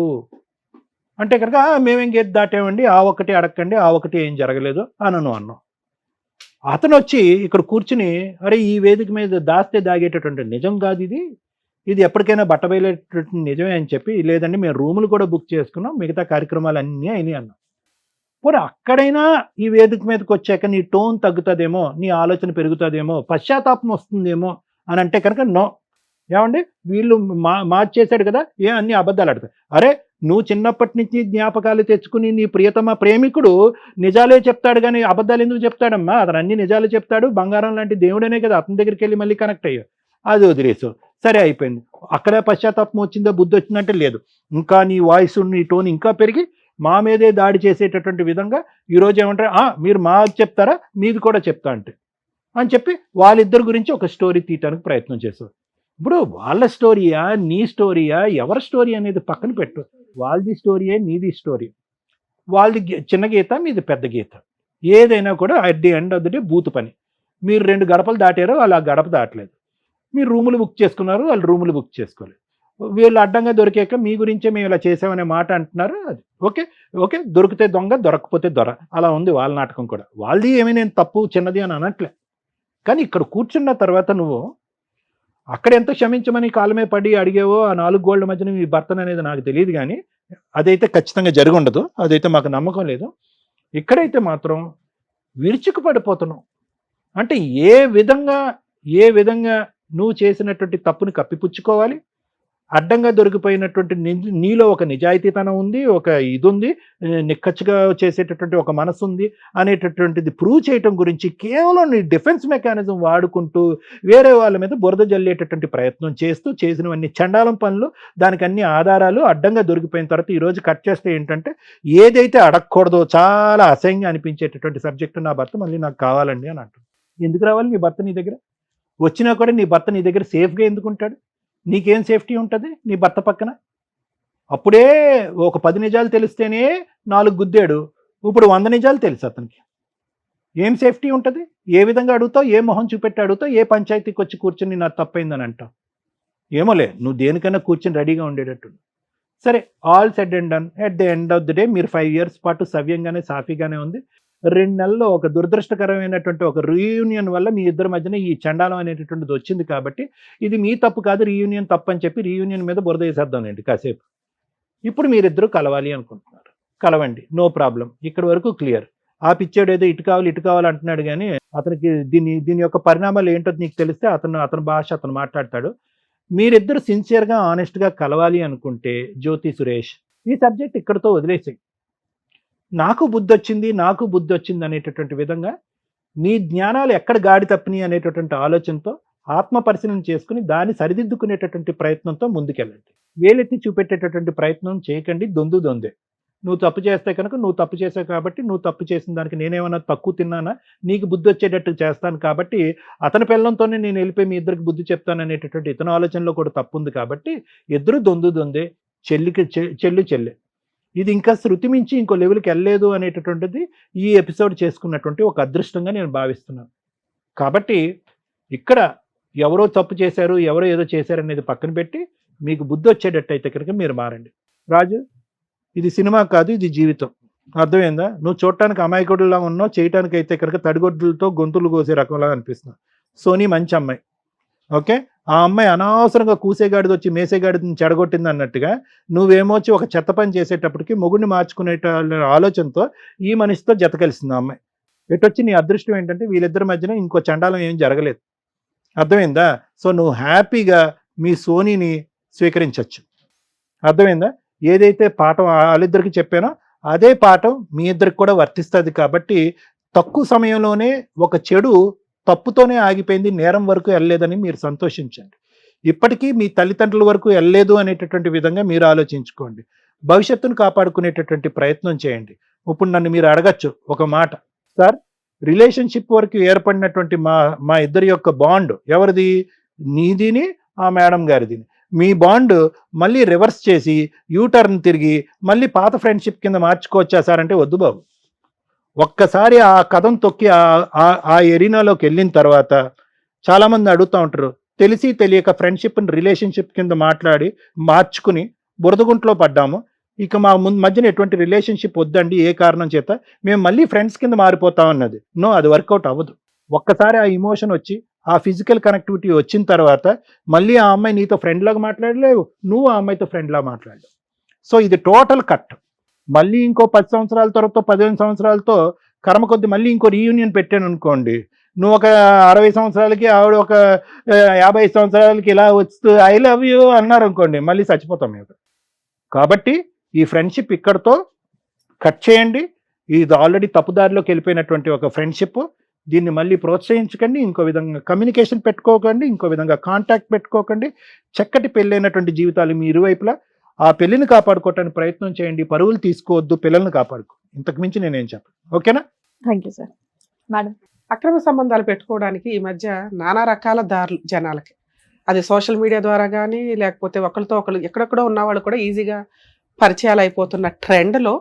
S2: అంటే కనుక మేమేం గీత దాటామండి, ఆ ఒక్కటి అడగండి, ఆ ఒకటి ఏం జరగలేదు అన్నాం. అతను వచ్చి ఇక్కడ కూర్చుని, అరే ఈ వేదిక మీద దాస్తే దాగేటటువంటి నిజం కాదు ఇది ఎప్పటికైనా బట్టబయలేటటువంటి నిజమే అని చెప్పి, లేదండి మేము రూములు కూడా బుక్ చేసుకున్నాం, మిగతా కార్యక్రమాలు అన్నీ అయినాయి అన్నాం. పోనీ అక్కడైనా ఈ వేదిక మీదకి వచ్చాక నీ టోన్ తగ్గుతుందేమో, నీ ఆలోచన పెరుగుతుందేమో, పశ్చాత్తాపం వస్తుందేమో అని అంటే కనుక నో. ఏమండి వీళ్ళు మార్చేశాడు కదా, అన్ని అబద్ధాలు ఆడతాయి. అరే నువ్వు చిన్నప్పటి నుంచి జ్ఞాపకాలు తెచ్చుకుని నీ ప్రియతమ ప్రేమికుడు నిజాలే చెప్తాడు కానీ అబద్ధాలు ఎందుకు చెప్తాడమ్మా? అతను అన్ని నిజాలు చెప్తాడు, బంగారం లాంటి దేవుడనే కదా, అతని దగ్గరికి వెళ్ళి మళ్ళీ కనెక్ట్ అయ్యావు, అది వదిలేసు, సరే అయిపోయింది. అక్కడే పశ్చాత్తాపం వచ్చిందో, బుద్ధి వచ్చిందంటే లేదు. ఇంకా నీ వాయిస్, నీ టోన్ ఇంకా పెరిగి మా మీదే దాడి చేసేటటువంటి విధంగా ఈరోజు ఏమంటారు, మీరు మాకు చెప్తారా, మీది కూడా చెప్తా అంటే అని చెప్పి వాళ్ళిద్దరి గురించి ఒక స్టోరీ తీయటానికి ప్రయత్నం చేశారు. ఇప్పుడు వాళ్ళ స్టోరీయా, నీ స్టోరీయా, ఎవరి స్టోరీ అనేది పక్కన పెట్టు. వాళ్ళది స్టోరీయే, నీది స్టోరీ. వాళ్ళది చిన్న గీత, మీది పెద్ద గీత. ఏదైనా కూడా at the end of the day బూతు పని. మీరు 2 గడపలు దాటారో, వాళ్ళు ఆ గడప దాటలేదు. మీరు రూములు బుక్ చేసుకున్నారు, వాళ్ళు రూములు బుక్ చేసుకోలేదు. వీళ్ళు అడ్డంగా దొరికాక మీ గురించే మేము ఇలా చేసామనే మాట అంటున్నారు. అది ఓకే, దొరికితే దొంగ, దొరకకపోతే దొర, అలా ఉంది వాళ్ళ నాటకం కూడా. వాళ్ళది ఏమీ నేను తప్పు చిన్నది అని అనట్లే. కానీ ఇక్కడ కూర్చున్న తర్వాత నువ్వు అక్కడ ఎంత క్షమించమని కాలమే పడి అడిగేవో ఆ 4 గోళ్ల మధ్యన మీ భర్తను అనేది నాకు తెలియదు, కానీ అదైతే ఖచ్చితంగా జరిగి ఉండదు, అదైతే మాకు నమ్మకం లేదు. ఇక్కడైతే మాత్రం విరుచుకు పడిపోతున్నావు. అంటే ఏ విధంగా నువ్వు చేసినటువంటి తప్పుని కప్పిపుచ్చుకోవాలి, అడ్డంగా దొరికిపోయినటువంటి నీలో ఒక నిజాయితీతనం ఉంది, ఒక ఇది ఉంది, నిక్కచ్చిగా చేసేటటువంటి ఒక మనసు ఉంది అనేటటువంటిది ప్రూవ్ చేయటం గురించి కేవలం నీ డిఫెన్స్ మెకానిజం వాడుకుంటూ వేరే వాళ్ళ మీద బురద జల్లేటటువంటి ప్రయత్నం చేస్తూ చేసినవన్నీ చండాలం పనులు, దానికి అన్ని ఆధారాలు అడ్డంగా దొరికిపోయిన తర్వాత ఈరోజు కట్ చేస్తే ఏంటంటే ఏదైతే అడగకూడదో చాలా అసహ్యంగా అనిపించేటటువంటి సబ్జెక్టు, నా భర్త మళ్ళీ నాకు కావాలండి అని అంటుంది. ఎందుకు రావాలి నీ భర్త నీ దగ్గర? వచ్చినా కూడా నీ భర్త నీ దగ్గర సేఫ్గా ఎందుకు ఉంటాడు? నీకేం సేఫ్టీ ఉంటుంది నీ భర్త పక్కన? అప్పుడే ఒక 10 నిజాలు తెలిస్తేనే 4 గుద్దాడు, ఇప్పుడు 100 నిజాలు తెలుసు అతనికి. ఏం సేఫ్టీ ఉంటుంది? ఏ విధంగా అడుగుతావు? ఏ మొహం చూపెట్టి అడుగుతావు? ఏ పంచాయతీకి వచ్చి కూర్చొని నాకు తప్పైందని అంటావు? ఏమోలే, నువ్వు దేనికైనా కూర్చొని రెడీగా ఉండేటట్టు. సరే, all said and done. At the end of the day మీరు 5 years పాటు సవ్యంగానే సాఫీగానే ఉంది. 2 నెలల్లో ఒక దురదృష్టకరమైనటువంటి ఒక రీయూనియన్ వల్ల మీ ఇద్దరి మధ్యన ఈ చండాలం అనేటటువంటిది వచ్చింది. కాబట్టి ఇది మీ తప్పు కాదు, రీయూనియన్ తప్పు అని చెప్పి రీయూనియన్ మీద బురద వేసేద్దాంలేండి కాసేపు. ఇప్పుడు మీరిద్దరూ కలవాలి అనుకుంటున్నారు, కలవండి, నో ప్రాబ్లం. ఇక్కడ వరకు క్లియర్. ఆ పిచ్చాడు ఏదో ఇటు కావాలి అంటున్నాడు, కానీ అతనికి దీని యొక్క పరిణామాలు ఏంటో నీకు తెలిస్తే అతని భాష అతను మాట్లాడతాడు. మీరిద్దరు సిన్సియర్గా ఆనెస్ట్గా కలవాలి అనుకుంటే జ్యోతి సురేష్ ఈ సబ్జెక్ట్ ఇక్కడితో వదిలేసాయి. నాకు బుద్ధి వచ్చింది అనేటటువంటి విధంగా మీ జ్ఞానాలు ఎక్కడ గాడి తప్పినాయి అనేటటువంటి ఆలోచనతో ఆత్మ పరిశీలన చేసుకుని దాన్ని సరిదిద్దుకునేటటువంటి ప్రయత్నంతో ముందుకెళ్ళండి. వేలెత్తి చూపెట్టేటటువంటి ప్రయత్నం చేయకండి. దొందే. నువ్వు తప్పు చేస్తే కనుక నువ్వు తప్పు చేసావు కాబట్టి, నువ్వు తప్పు చేసిన దానికి నేనేమన్నా తక్కువ తిన్నానా? నీకు బుద్ధి వచ్చేటట్టు చేస్తాను కాబట్టి అతని పిల్లలతోనే నేను వెళ్ళిపోయి మీ ఇద్దరికి బుద్ధి చెప్తాను అనేటటువంటి ఇతని ఆలోచనలో కూడా తప్పు ఉంది. కాబట్టి ఇద్దరు దొందే, చెల్లె. ఇది ఇంకా శృతి మించి ఇంకో లెవెల్కి వెళ్ళలేదు అనేటటువంటిది ఈ ఎపిసోడ్ చేసుకున్నటువంటి ఒక అదృష్టంగా నేను భావిస్తున్నాను. కాబట్టి ఇక్కడ ఎవరో తప్పు చేశారు, ఎవరో ఏదో చేశారు అనేది పక్కన పెట్టి మీకు బుద్ధి వచ్చేటట్టు అయితే కనుక మీరు మారండి. రాజు, ఇది సినిమా కాదు, ఇది జీవితం. అర్థమైందా? నువ్వు చూడటానికి అమాయకుడులా ఉన్నావు, చేయటానికి అయితే కనుక తడిగొడ్డలతో గొంతులు కోసే రకంలా అనిపిస్తున్నావు. సోనీ మంచి అమ్మాయి, ఓకే. ఆ అమ్మాయి అనవసరంగా కూసేగాడిది వచ్చి మేసేగాడిని చెడగొట్టింది అన్నట్టుగా నువ్వేమో వచ్చి ఒక చెత్త పని చేసేటప్పటికి మొగుడిని మార్చుకునే ఆలోచనతో ఈ మనిషితో జత కలిసింది ఆ అమ్మాయి. ఎటొచ్చి నీ అదృష్టం ఏంటంటే వీళ్ళిద్దరి మధ్యన ఇంకో చండాలం ఏం జరగలేదు. అర్థమైందా? సో నువ్వు హ్యాపీగా మీ సోనీని స్వీకరించవచ్చు. అర్థమైందా? ఏదైతే పాఠం వాళ్ళిద్దరికి చెప్పానో అదే పాఠం మీ ఇద్దరికి కూడా వర్తిస్తుంది. కాబట్టి తక్కువ సమయంలోనే ఒక చెడు తప్పుతోనే ఆగిపోయింది, నేరం వరకు వెళ్ళలేదని మీరు సంతోషించండి. ఇప్పటికీ మీ తల్లిదండ్రుల వరకు వెళ్ళలేదు అనేటటువంటి విధంగా మీరు ఆలోచించుకోండి. భవిష్యత్తును కాపాడుకునేటటువంటి ప్రయత్నం చేయండి. ఇప్పుడు నన్ను మీరు అడగచ్చు ఒక మాట, సార్ రిలేషన్షిప్ వరకు ఏర్పడినటువంటి మా ఇద్దరి యొక్క బాండ్ ఎవరిది? నీదిని ఆ మేడం గారిదిని. మీ బాండ్ మళ్ళీ రివర్స్ చేసి యూటర్న్ తిరిగి మళ్ళీ పాత ఫ్రెండ్షిప్ కింద మార్చుకోవచ్చా సార్ అంటే వద్దు బాబు. ఒక్కసారి ఆ కథం తొక్కి ఆ ఎరీనాలోకి వెళ్ళిన తర్వాత చాలామంది అడుగుతూ ఉంటారు, తెలిసి తెలియక ఫ్రెండ్షిప్ని రిలేషన్షిప్ కింద మార్చుకుని బురదగుంట్లో పడ్డాము, ఇక మా మధ్యన ఎటువంటి రిలేషన్షిప్ వద్దండి ఏ కారణం చేత, మేము మళ్ళీ ఫ్రెండ్స్ కింద మారిపోతాం అన్నది. నో, అది వర్కౌట్ అవ్వదు. ఒక్కసారి ఆ ఇమోషన్ వచ్చి ఆ ఫిజికల్ కనెక్టివిటీ వచ్చిన తర్వాత మళ్ళీ ఆ అమ్మాయి నీతో ఫ్రెండ్ లాగా మాట్లాడలేవు, నువ్వు ఆ అమ్మాయితో ఫ్రెండ్ లాగా మాట్లాడలేవు. సో ఇది టోటల్ కట్. మళ్ళీ ఇంకో 10 సంవత్సరాల తర్వాత 15 సంవత్సరాలతో కర్మ కొద్ది మళ్ళీ ఇంకో రీయూనియన్ పెట్టాను అనుకోండి, నువ్వు ఒక 60 సంవత్సరాలకి ఆవిడ ఒక 50 సంవత్సరాలకి ఇలా వస్తూ ఐ లవ్ యూ అన్నారు అనుకోండి, మళ్ళీ చచ్చిపోతాం మేము. కాబట్టి ఈ ఫ్రెండ్షిప్ ఇక్కడతో కట్ చేయండి. ఇది ఆల్రెడీ తప్పుదారిలోకి వెళ్ళిపోయినటువంటి ఒక ఫ్రెండ్షిప్. దీన్ని మళ్ళీ ప్రోత్సహించకండి, ఇంకో విధంగా కమ్యూనికేషన్ పెట్టుకోకండి, ఇంకో విధంగా కాంటాక్ట్ పెట్టుకోకండి. చక్కటి పెళ్ళైనటువంటి జీవితాలు మీ ఇరువైపులా. ఆ పెళ్లిని కాపాడుకోవటానికి ప్రయత్నం చేయండి, పరువులు తీసుకోవద్దు, పిల్లల్ని కాపాడుకో. ఇంతకు మించి నేనేం చెప్పను. ఓకేనా?
S5: Thank you sir. మేడం,
S3: అక్రమ సంబంధాలు పెట్టుకోవడానికి ఈ మధ్య నానా రకాల దారులు జనాలకి, అది సోషల్ మీడియా ద్వారా కానీ లేకపోతే ఒకరితో ఒకరు ఎక్కడెక్కడో ఉన్నవాళ్ళు కూడా ఈజీగా పరిచయాలు అయిపోతున్న ట్రెండ్లో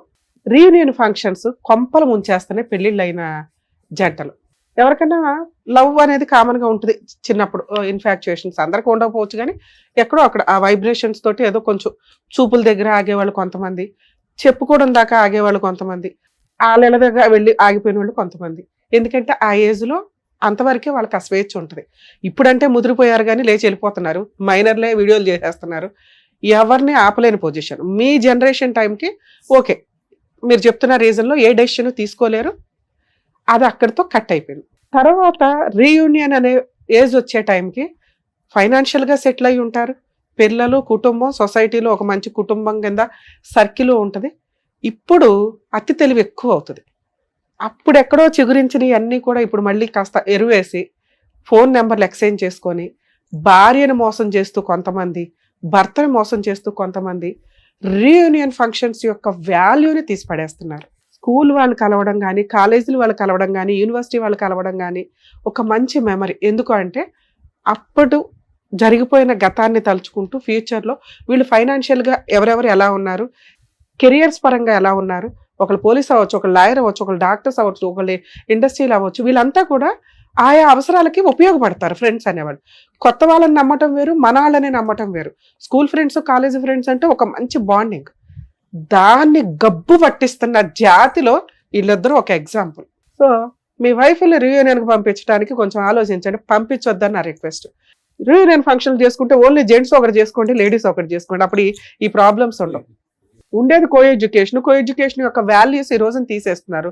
S3: రీయూనియన్ ఫంక్షన్స్ కొంపలు ముంచేస్తేనే పెళ్ళిళ్ళు అయిన జంటలు. ఎవరికైనా లవ్ అనేది కామన్గా ఉంటుంది చిన్నప్పుడు, ఇన్ఫాక్చుయేషన్స్ అందరికీ ఉండకపోవచ్చు, కానీ ఎక్కడో అక్కడ ఆ వైబ్రేషన్స్ తోటి ఏదో కొంచెం చూపుల దగ్గర ఆగేవాళ్ళు కొంతమంది, చెప్పుకోవడం దాకా ఆగేవాళ్ళు కొంతమంది, ఆళ్ళ దగ్గర వెళ్ళి ఆగిపోయిన వాళ్ళు కొంతమంది. ఎందుకంటే ఆ ఏజ్లో అంతవరకే వాళ్ళకి ఆ స్వేచ్ఛ ఉంటుంది. ఇప్పుడంటే ముదిరిపోయారు కానీ లేచి వెళ్ళిపోతున్నారు, మైనర్లే వీడియోలు చేసేస్తున్నారు, ఎవరిని ఆపలేని పొజిషన్. మీ జనరేషన్ టైంకి ఓకే, మీరు చెప్తున్న రీజన్లో ఏ డెసిషన్ తీసుకోలేరు, అది అక్కడితో కట్ అయిపోయింది. తర్వాత రీయూనియన్ అనే ఏజ్ వచ్చే టైంకి ఫైనాన్షియల్గా సెటిల్ అయి ఉంటారు, పిల్లలు, కుటుంబం, సొసైటీలో ఒక మంచి కుటుంబం కింద సర్కిల్ ఉంటుంది. ఇప్పుడు అతి తెలివి ఎక్కువ అవుతుంది. అప్పుడెక్కడో చిగురించినవి అన్నీ కూడా ఇప్పుడు మళ్ళీ కాస్త ఎరువేసి ఫోన్ నెంబర్లు ఎక్స్చేంజ్ చేసుకొని భార్యను మోసం చేస్తూ కొంతమంది, భర్తను మోసం చేస్తూ కొంతమంది రీయూనియన్ ఫంక్షన్స్ యొక్క వాల్యూని తీసి పడేస్తున్నారు. స్కూల్ వాళ్ళు కలవడం కానీ, కాలేజీలు వాళ్ళు కలవడం కానీ, యూనివర్సిటీ వాళ్ళు కలవడం కానీ ఒక మంచి మెమరీ. ఎందుకు అంటే అప్పుడు జరిగిపోయిన గతాన్ని తలుచుకుంటూ ఫ్యూచర్లో వీళ్ళు ఫైనాన్షియల్గా ఎవరెవరు ఎలా ఉన్నారు, కెరియర్స్ పరంగా ఎలా ఉన్నారు, ఒకళ్ళు పోలీస్ అవ్వచ్చు, ఒకళ్ళు లాయర్ అవ్వచ్చు, ఒకళ్ళు డాక్టర్స్ అవ్వచ్చు, ఒకళ్ళు ఇండస్ట్రీలో అవ్వచ్చు, వీళ్ళంతా కూడా ఆయా అవసరాలకి ఉపయోగపడతారు. ఫ్రెండ్స్ అనేవాళ్ళు కొత్త వాళ్ళని నమ్మటం వేరు, మన వాళ్ళని నమ్మటం వేరు. స్కూల్ ఫ్రెండ్స్, కాలేజీ ఫ్రెండ్స్ అంటే ఒక మంచి బాండింగ్. దాన్ని గబ్బు పట్టిస్తున్న జాతిలో వీళ్ళిద్దరూ ఒక ఎగ్జాంపుల్. సో మీ వైఫ్ని రీయూనియన్కి పంపించడానికి కొంచెం ఆలోచించండి. పంపించొద్దని నా రిక్వెస్ట్. రీయూనియన్ ఫంక్షన్ చేసుకుంటే ఓన్లీ జెంట్స్ ఒకటి చేసుకోండి, లేడీస్ ఒకటి చేసుకోండి. అప్పుడు ఈ ప్రాబ్లమ్స్ ఉండవు. ఉండేది కో ఎడ్యుకేషన్ యొక్క వాల్యూస్ ఈ రోజున తీసేస్తున్నారు.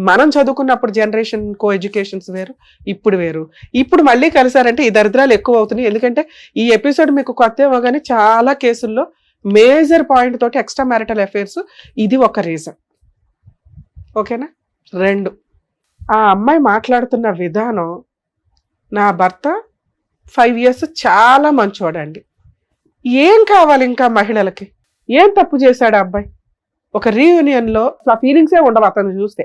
S3: మనం చదువుకున్నప్పుడు జనరేషన్ కో ఎడ్యుకేషన్స్ వేరు, ఇప్పుడు వేరు. ఇప్పుడు మళ్ళీ కలిసారంటే ఈ దరిద్రాలు ఎక్కువ అవుతున్నాయి. ఎందుకంటే ఈ ఎపిసోడ్ మీకు కొత్త ఇవ్వగానే చాలా కేసుల్లో మేజర్ పాయింట్ తోటి ఎక్స్ట్రా మ్యారిటల్ అఫైర్స్, ఇది ఒక రీజన్. ఓకేనా? 2, ఆ అమ్మాయి మాట్లాడుతున్న విధానం, నా భర్త 5 years చాలా మంచోడండి, ఏం కావాలి ఇంకా మహిళలకి, ఏం తప్పు చేశాడు అబ్బాయి? ఒక రీయూనియన్లో ఆ ఫీలింగ్సే ఉండవు అతను చూస్తే.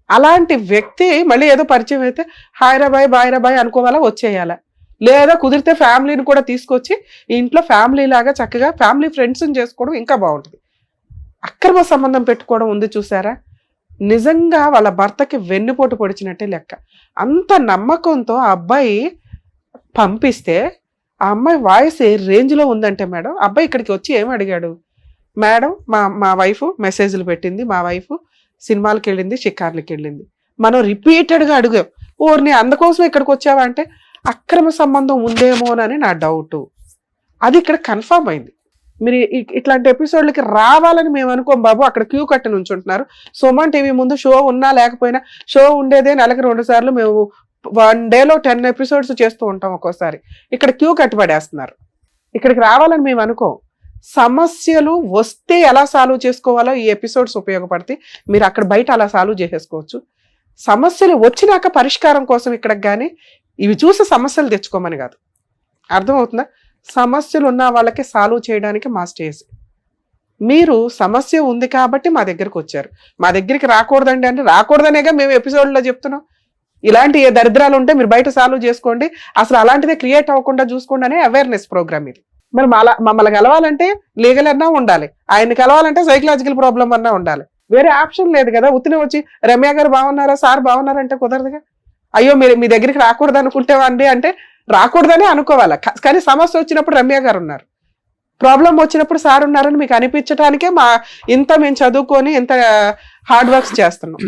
S3: అలాంటి వ్యక్తి మళ్ళీ ఏదో పరిచయం అయితే హాయ్ రా బాయ్ అనుకోవాలా, వచ్చేయాలా? లేదా కుదిరితే ఫ్యామిలీని కూడా తీసుకొచ్చి ఇంట్లో ఫ్యామిలీ లాగా చక్కగా ఫ్యామిలీ ఫ్రెండ్స్ని చేసుకోవడం ఇంకా బాగుంటుంది. అక్రమ సంబంధం పెట్టుకోవడం ఉంది చూసారా, నిజంగా వాళ్ళ భర్తకి వెన్నుపోటు పొడిచినట్టే లెక్క. అంత నమ్మకంతో ఆ అబ్బాయి పంపిస్తే ఆ అమ్మాయి వాయిస్ ఏ రేంజ్లో ఉందంటే మేడం, అబ్బాయి ఇక్కడికి వచ్చి ఏమి అడిగాడు, మేడం మా వైఫ్ మెసేజ్లు పెట్టింది, మా వైఫ్ సినిమాలకు వెళ్ళింది, షికార్లకి వెళ్ళింది. మనం రిపీటెడ్గా అడిగాం, ఓర్ని అందుకోసం ఇక్కడికి వచ్చావా అంటే అక్రమ సంబంధం ఉందేమోనని నా డౌట్. అది ఇక్కడ కన్ఫర్మ్ అయింది. మీరు ఇట్లాంటి ఎపిసోడ్లకి రావాలని మేము అనుకోం బాబు. అక్కడ క్యూ కట్టి నుంచుంటున్నారు. సుమన్ టీవీ ముందు షో ఉన్నా లేకపోయినా, షో ఉండేదే నెలకు 2 సార్లు. మేము 1 dayలో 10 episodes చేస్తూ ఉంటాం ఒక్కోసారి. ఇక్కడ క్యూ కట్టిపడేస్తున్నారు. ఇక్కడికి రావాలని మేము అనుకోం. సమస్యలు వస్తే ఎలా సాల్వ్ చేసుకోవాలో ఈ ఎపిసోడ్స్ ఉపయోగపడతాయి. మీరు అక్కడ బయట అలా సాల్వ్ చేసేసుకోవచ్చు. సమస్యలు వచ్చినాక పరిష్కారం కోసం ఇక్కడికి కానీ ఇవి చూసి సమస్యలు తెచ్చుకోమని కాదు. అర్థమవుతుందా? సమస్యలు ఉన్న వాళ్ళకి సాల్వ్ చేయడానికి మా స్టేజ్. మీరు సమస్య ఉంది కాబట్టి మా దగ్గరకు వచ్చారు. మా దగ్గరికి రాకూడదండి అంటే రాకూడదనేగా మేము ఎపిసోడ్లో చెప్తున్నాం. ఇలాంటి ఏ దరిద్రాలు ఉంటే మీరు బయట సాల్వ్ చేసుకోండి, అసలు అలాంటిదే క్రియేట్ అవ్వకుండా చూసుకోండి అనే అవేర్నెస్ ప్రోగ్రామ్ ఇది. మరి మమ్మల్ని కలవాలంటే లీగల్ అన్నా ఉండాలి, ఆయన్ని కలవాలంటే సైకలాజికల్ ప్రాబ్లం అన్నా ఉండాలి. వేరే ఆప్షన్ లేదు కదా. ఉత్తినే వచ్చి రమ్య గారు బాగున్నారా, సార్ బాగున్నారంటే కుదరదుగా. అయ్యో మీరు మీ దగ్గరికి రాకూడదు అనుకుంటేవండి అంటే రాకూడదని అనుకోవాలా. కానీ సమస్య వచ్చినప్పుడు రమ్య గారు ఉన్నారు, ప్రాబ్లం వచ్చినప్పుడు సార్ ఉన్నారని మీకు అనిపించడానికే ఇంత మేము చదువుకొని ఇంత హార్డ్ వర్క్స్ చేస్తున్నాం.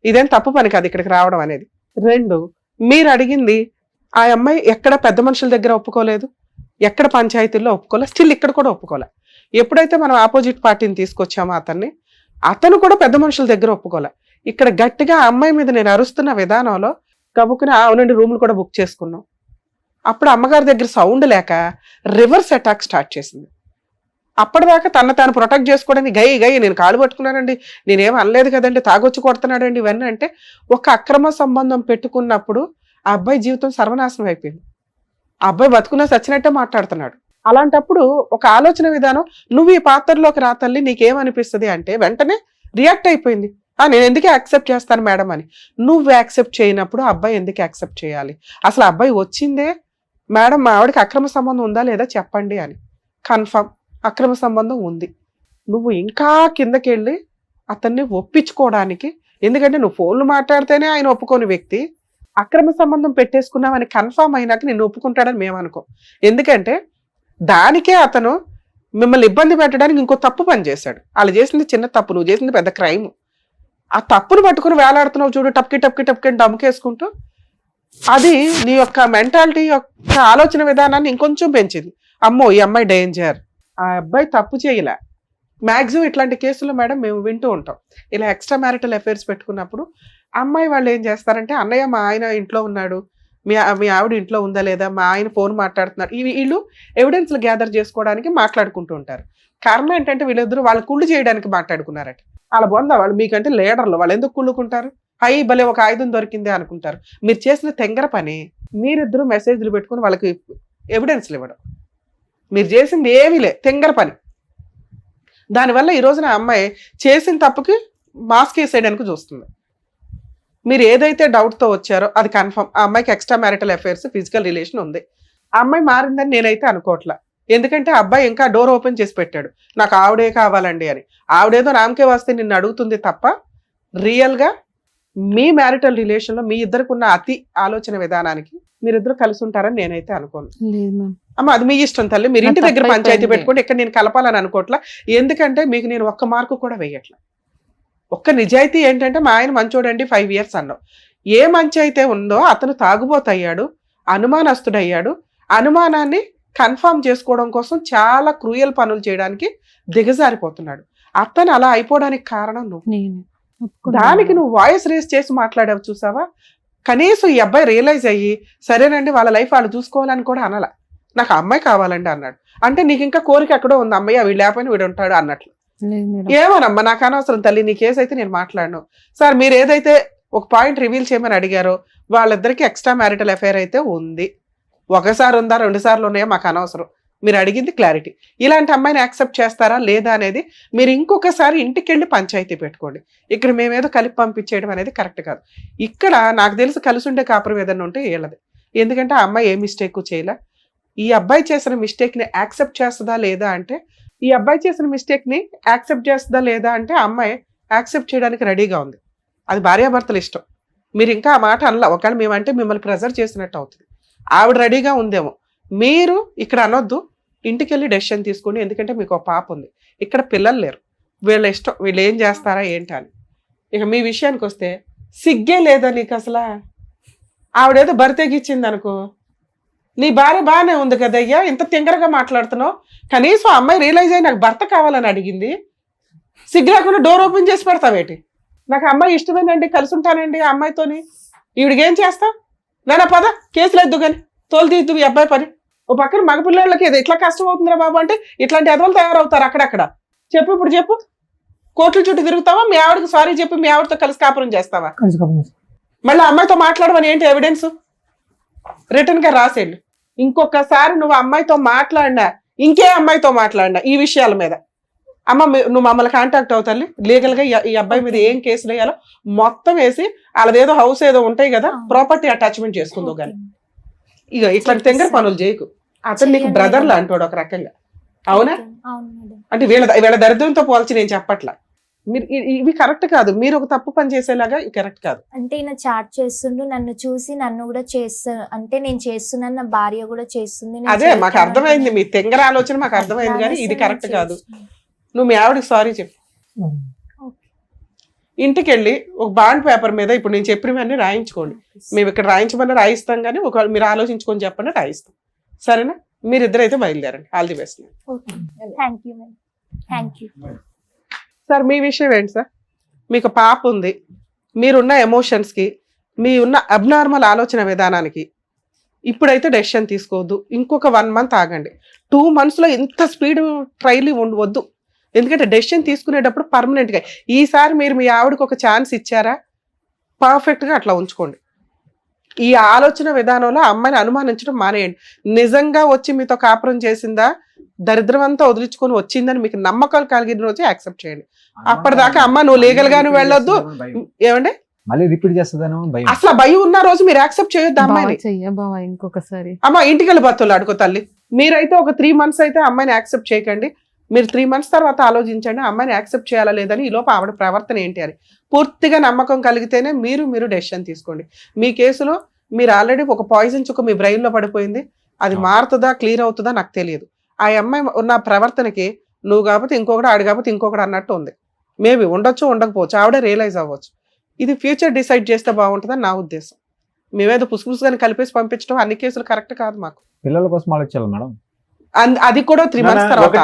S3: ఇదేం తప్పు పని కాదు ఇక్కడికి రావడం అనేది. 2, మీరు అడిగింది ఆ అమ్మాయి ఎక్కడ పెద్ద మనుషుల దగ్గర ఒప్పుకోలేదు, ఎక్కడ పంచాయతీల్లో ఒప్పుకోలే, స్టిల్ ఇక్కడ కూడా ఒప్పుకోలే. ఎప్పుడైతే మనం ఆపోజిట్ పార్టీని తీసుకొచ్చామో అతను కూడా పెద్ద మనుషుల దగ్గర ఒప్పుకోలే. ఇక్కడ గట్టిగా ఆ అమ్మాయి మీద నేను అరుస్తున్న విధానంలో కబుక్కుని అవునండి రూములు కూడా బుక్ చేసుకున్నాం. అప్పుడు అమ్మగారి దగ్గర సౌండ్ లేక రివర్స్ అటాక్ స్టార్ట్ చేసింది. అప్పటిదాకా తాను ప్రొటెక్ట్ చేసుకోవడానికి గై నేను కాలు పట్టుకున్నానండి, నేనేం అనలేదు కదండి, తాగొచ్చి కొడుతున్నాడండి ఇవన్నీ అంటే, ఒక అక్రమ సంబంధం పెట్టుకున్నప్పుడు ఆ అబ్బాయి జీవితం సర్వనాశనం అయిపోయింది. ఆ అబ్బాయి బతుకున్నా చచ్చినట్టే మాట్లాడుతున్నాడు. అలాంటప్పుడు ఒక ఆలోచన విధానం, నువ్వు ఈ పాత్రలోకి రా తల్లి నీకేమనిపిస్తుంది అంటే వెంటనే రియాక్ట్ అయిపోయింది. నేను ఎందుకే యాక్సెప్ట్ చేస్తాను మేడం అని. నువ్వు యాక్సెప్ట్ చేయనప్పుడు అబ్బాయి ఎందుకు యాక్సెప్ట్ చేయాలి? అసలు అబ్బాయి వచ్చిందే మేడం మా ఆవిడకి అక్రమ సంబంధం ఉందా లేదా చెప్పండి అని. కన్ఫర్మ్ అక్రమ సంబంధం ఉంది. నువ్వు ఇంకా కిందకి వెళ్ళి అతన్ని ఒప్పించుకోవడానికి, ఎందుకంటే నువ్వు ఫోన్లు మాట్లాడితేనే ఆయన ఒప్పుకోని వ్యక్తి, అక్రమ సంబంధం పెట్టేసుకున్నావని కన్ఫర్మ్ అయినాక నిన్ను ఒప్పుకుంటాడని మేము అనుకో. ఎందుకంటే దానికే అతను మిమ్మల్ని ఇబ్బంది పెట్టడానికి ఇంకో తప్పు పని చేశాడు. వాళ్ళు చేసింది చిన్న తప్పు, నువ్వు చేసింది పెద్ద క్రైమ్. ఆ తప్పును పట్టుకుని వేలాడుతున్నావు చూడు, టప్కి డమ్కేసుకుంటూ. అది నీ యొక్క మెంటాలిటీ యొక్క ఆలోచన విధానాన్ని ఇంకొంచెం పెంచింది. అమ్మో ఈ అమ్మాయి డేంజర్, ఆ అబ్బాయి తప్పు చేయలే. మ్యాక్సిమం ఇట్లాంటి కేసులు మేడం మేము వింటూ ఉంటాం. ఇలా ఎక్స్ట్రా మ్యారిటల్ అఫైర్స్ పెట్టుకున్నప్పుడు అమ్మాయి వాళ్ళు ఏం చేస్తారంటే, అన్నయ్య మా ఆయన ఇంట్లో ఉన్నాడు, మీ ఆవిడ ఇంట్లో ఉందా లేదా, మా ఆయన ఫోన్ మాట్లాడుతున్నారు, వీళ్ళు ఎవిడెన్స్లు గ్యాదర్ చేసుకోవడానికి మాట్లాడుకుంటూ ఉంటారు. కారణం ఏంటంటే వీళ్ళిద్దరూ వాళ్ళ కుళ్ళు చేయడానికి మాట్లాడుకున్నారట. వాళ్ళ బొంద వాళ్ళు మీకంటే లీడర్లు, వాళ్ళు ఎందుకు కుళ్ళుకుంటారు? భలే ఒక ఆయుధం దొరికిందే అనుకుంటారు. మీరు చేసిన తెంగర పని, మీరిద్దరూ మెసేజ్లు పెట్టుకుని వాళ్ళకి ఎవిడెన్స్లు ఇవ్వడం, మీరు చేసింది ఏమీ లే, తెంగర పని. దానివల్ల ఈ రోజున అమ్మాయి చేసిన తప్పుకి మాస్క్ వేసేయడానికి చూస్తుంది. మీరు ఏదైతే డౌట్తో వచ్చారో అది కన్ఫర్మ్. ఆ అమ్మాయికి extra marital affairs, physical relation ఉంది. ఆ అమ్మాయి మారిందని నేనైతే అనుకోవట్లా. ఎందుకంటే అబ్బాయి ఇంకా డోర్ ఓపెన్ చేసి పెట్టాడు, నాకు ఆవిడే కావాలండి అని. ఆవిడేదో నామకే వస్తే నిన్ను అడుగుతుంది తప్ప రియల్గా మీ మ్యారిటల్ రిలేషన్లో మీ ఇద్దరికి ఉన్న అతి ఆలోచన విధానానికి మీరిద్దరు కలిసి ఉంటారని నేనైతే అనుకోను.
S4: లేదు మ్యామ్.
S3: అమ్మ అది మీ ఇష్టం తల్లి, మీరు ఇంటి
S4: నాకు
S3: దగ్గర
S4: తప్పైపోయింది.
S3: పంచాయతీ పెట్టుకోండి, ఇక్కడ నేను కలపాలని అనుకోవట్లా. ఎందుకంటే మీకు నేను ఒక్క మార్కు కూడా వేయట్లా. ఒక్క నిజాయితీ ఏంటంటే మా ఆయన మంచోడండి 5 years అన్నావు. ఏ మంచి అయితే ఉందో అతను తాగుబోతయ్యాడు, అనుమానస్తుడయ్యాడు. అనుమానాన్ని కన్ఫర్మ్ చేసుకోవడం కోసం చాలా క్రూయల్ పనులు చేయడానికి దిగజారిపోతున్నాడు. అతను అలా అయిపోవడానికి కారణం నువ్వు.
S4: నేను
S3: దానికి నువ్వు వాయిస్ రేస్ చేసి మాట్లాడావు చూసావా. కనీసం ఈ అబ్బాయి రియలైజ్ అయ్యి సరేనండి వాళ్ళ లైఫ్ వాళ్ళు చూసుకోవాలని కూడా అనాల. నాకు ఆ అమ్మాయి కావాలండి అన్నాడు. అంటే నీకు ఇంకా కోరిక ఎక్కడో ఉంది, అమ్మాయి వీడు లేకపోయినా వీడు ఉంటాడు అన్నట్లు.
S4: లేదు మేడం.
S3: ఏమోనమ్మా నాకు అనవసరం తల్లి, నీ కేసు అయితే నేను మాట్లాడను. సార్ మీరు ఏదైతే ఒక పాయింట్ రివీల్ చేయమని అడిగారో వాళ్ళిద్దరికి ఎక్స్ట్రా మ్యారిటల్ అఫైర్ అయితే ఉంది. ఒకసారి ఉందా 2 సార్లు ఉన్నాయో మాకు అనవసరం. మీరు అడిగింది క్లారిటీ. ఇలాంటి అమ్మాయిని యాక్సెప్ట్ చేస్తారా లేదా అనేది మీరు ఇంకొకసారి ఇంటికి వెళ్ళి పంచాయతీ పెట్టుకోండి. ఇక్కడ మేమేదో కలిపి పంపించేయడం అనేది కరెక్ట్ కాదు. ఇక్కడ నాకు తెలిసి కలిసి ఉండే కాపురం ఏదన్నా ఉంటే వీళ్ళది. ఎందుకంటే ఆ అమ్మాయి ఏ మిస్టేక్ చేయలే. ఈ అబ్బాయి చేసిన మిస్టేక్ని యాక్సెప్ట్ చేస్తుందా లేదా అంటే ఆ అమ్మాయి యాక్సెప్ట్ చేయడానికి రెడీగా ఉంది. అది భార్యాభర్తల ఇష్టం. మీరు ఇంకా ఆ మాట అనలా. ఒకవేళ మేమంటే మిమ్మల్ని ప్రెజర్ చేసినట్టు అవుతుంది. ఆవిడ రెడీగా ఉందేమో. మీరు ఇక్కడ అనొద్దు, ఇంటికి వెళ్ళి డెసిషన్ తీసుకోండి. ఎందుకంటే మీకు ఒక పాప ఉంది, ఇక్కడ పిల్లలు లేరు. వీళ్ళ ఇష్టం, వీళ్ళు ఏం చేస్తారా ఏంటని. ఇక మీ విషయానికి వస్తే సిగ్గే లేదా నీకు అసలు? ఆవిడేదో బరితెగిచ్చింది అనుకో, నీ భార్య బాగానే ఉంది కదయ్యా, ఇంత తింగరగా మాట్లాడుతున్నావు. కనీసం అమ్మాయి రియలైజ్ అయ్యి నాకు భర్త కావాలని అడిగింది, సిగ్గు లేకుండా డోర్ ఓపెన్ చేసి పెడతావేటి? నాకు అమ్మాయి ఇష్టమేనండి, కలిసి ఉంటానండి ఆ అమ్మాయితోని. ఈవిడికేం చేస్తా? నానా పద కేసులు ఎద్దు కానీ తోలు తీద్దు ఈ అబ్బాయి పని. ఓ పక్కన మగపిల్లలకి ఏదో ఇట్లా కష్టం అవుతుందిరా బాబు అంటే ఇట్లాంటి ఎదవలు తయారవుతారు అక్కడక్కడ. చెప్పు ఇప్పుడు చెప్పు, కోట్ల చుట్టూ తిరుగుతావా? మీ ఆవిడకి సారీ చెప్పి మీ ఆవిడతో కలిసి కాపురం చేస్తావా?
S6: కలిసి కబుర్లు చేస్తాం.
S3: మళ్ళీ అమ్మాయితో మాట్లాడమని ఏంటి ఎవిడెన్స్? రిటర్న్ గా రాసేళ్ళు. ఇంకొకసారి నువ్వు అమ్మాయితో మాట్లాడినా, ఇంకే అమ్మాయితో మాట్లాడినా ఈ విషయాల మీద, అమ్మ నువ్వు మమ్మల్ని కాంటాక్ట్ అవుతాలి. లీగల్ గా ఈ అబ్బాయి మీద ఏం కేసులు వేయాలో మొత్తం వేసి వాళ్ళదేదో హౌస్ ఏదో ఉంటాయి కదా, ప్రాపర్టీ అటాచ్మెంట్ చేసుకుందో కానీ. ఇక ఇట్లాంటి తెంగర పనులు చేయకు. అతను నీకు బ్రదర్ లాంటోడు ఒక రకంగా. అవునా? అంటే వీళ్ళ దరిద్రంతో పోల్చి నేను చెప్పట్లా. మీరు ఇవి కరెక్ట్ కాదు. మీరు ఒక తప్పు పని చేసేలాగా కరెక్ట్ కాదు.
S7: అంటే ఈయన చాట్ చేస్తుండు, నన్ను చూసి నన్ను కూడా చేస్తా, అంటే నేను చేస్తున్నాను, నా భార్య కూడా చేస్తుంది. నేను
S3: అదే మాకు
S7: చేస్తాను
S3: అర్థమైంది,
S7: అంటే
S3: మీ తెంగర ఆలోచన మాకు అర్థమైంది, కానీ ఇది కరెక్ట్ కాదు. నువ్వు మీ ఆవిడకి సారీ చెప్పు. ఇంటికి వెళ్ళి ఒక బాండ్ పేపర్ మీద ఇప్పుడు నేను చెప్పినవన్నీ రాయించుకోండి. మేము ఇక్కడ రాయించమని రాయిస్తాం, కానీ ఒకవేళ మీరు ఆలోచించుకొని చెప్పండి రాయిస్తాం. సరేనా? మీరిద్దరైతే బయలుదేరండి. All the best.
S7: Thank you madam, thank you.
S3: Sir మీ విషయం ఏంటి సార్? మీకు పాప ఉంది, మీరున్న ఎమోషన్స్కి, మీ ఉన్న అబ్నార్మల్ ఆలోచన విధానానికి ఇప్పుడైతే డెసిషన్ తీసుకోవద్దు. ఇంకొక 1 month ఆగండి. 2 monthsలో ఇంత స్పీడ్ ట్రైల్ వద్దు. ఎందుకంటే డెసిషన్ తీసుకునేటప్పుడు పర్మనెంట్గా ఈసారి మీరు మీ ఆవిడకి ఒక ఛాన్స్ ఇచ్చారా, పర్ఫెక్ట్గా అట్లా ఉంచుకోండి. ఈ ఆలోచన విధానంలో అమ్మాయిని అనుమానించడం మానేయండి. నిజంగా వచ్చి మీతో కాపురం చేసిందా, దరిద్రం అంతా వదిలించుకొని వచ్చిందని మీకు నమ్మకాలు కలిగిన రోజే యాక్సెప్ట్ చేయండి. అప్పటిదాకా అమ్మ నువ్వు లీగల్ గాను వెళ్ళొద్దు. ఏమండి
S1: మళ్ళీ రిపీట్ చేస్తుందేమో భయం.
S3: అసలు భయం ఉన్న రోజు మీరు యాక్సెప్ట్ చేయొద్దు అమ్మాయిని.
S4: బావా ఇంకొకసారి
S3: అమ్మ ఇంటికి వెళ్ళి బతులు అడుకో తల్లి. మీరైతే ఒక 3 months అయితే అమ్మాయిని యాక్సెప్ట్ చేయకండి. మీరు 3 months తర్వాత ఆలోచించండి అమ్మాయిని యాక్సెప్ట్ చేయాలా లేదని. ఈ లోపు ఆవిడ ప్రవర్తన ఏంటి అని పూర్తిగా నమ్మకం కలిగితేనే మీరు డెసిషన్ తీసుకోండి. మీ కేసులో మీరు ఆల్రెడీ ఒక పాయిజన్ చుక్క మీ బ్రెయిన్లో పడిపోయింది. అది మారుతుందా క్లియర్ అవుతుందా నాకు తెలియదు. ఆ అమ్మాయి ఉన్న ప్రవర్తనకి నువ్వు కాకపోతే ఇంకొకటి, ఆడు కాకపోతే ఇంకొకటి అన్నట్టు ఉంది. మేబీ ఉండొచ్చు ఉండకపోవచ్చు, ఆవిడే రియలైజ్ అవ్వచ్చు. ఇది ఫ్యూచర్ డిసైడ్ చేస్తే బాగుంటుందని నా ఉద్దేశం. మేమేదో పుసుపుసుగాని కలిపేసి పంపించడం అన్ని కేసులు కరెక్ట్ కాదు. మాకు
S1: పిల్లల కోసం ఆలోచించాలి మేడం.
S3: అది కూడా 3 months తర్వాత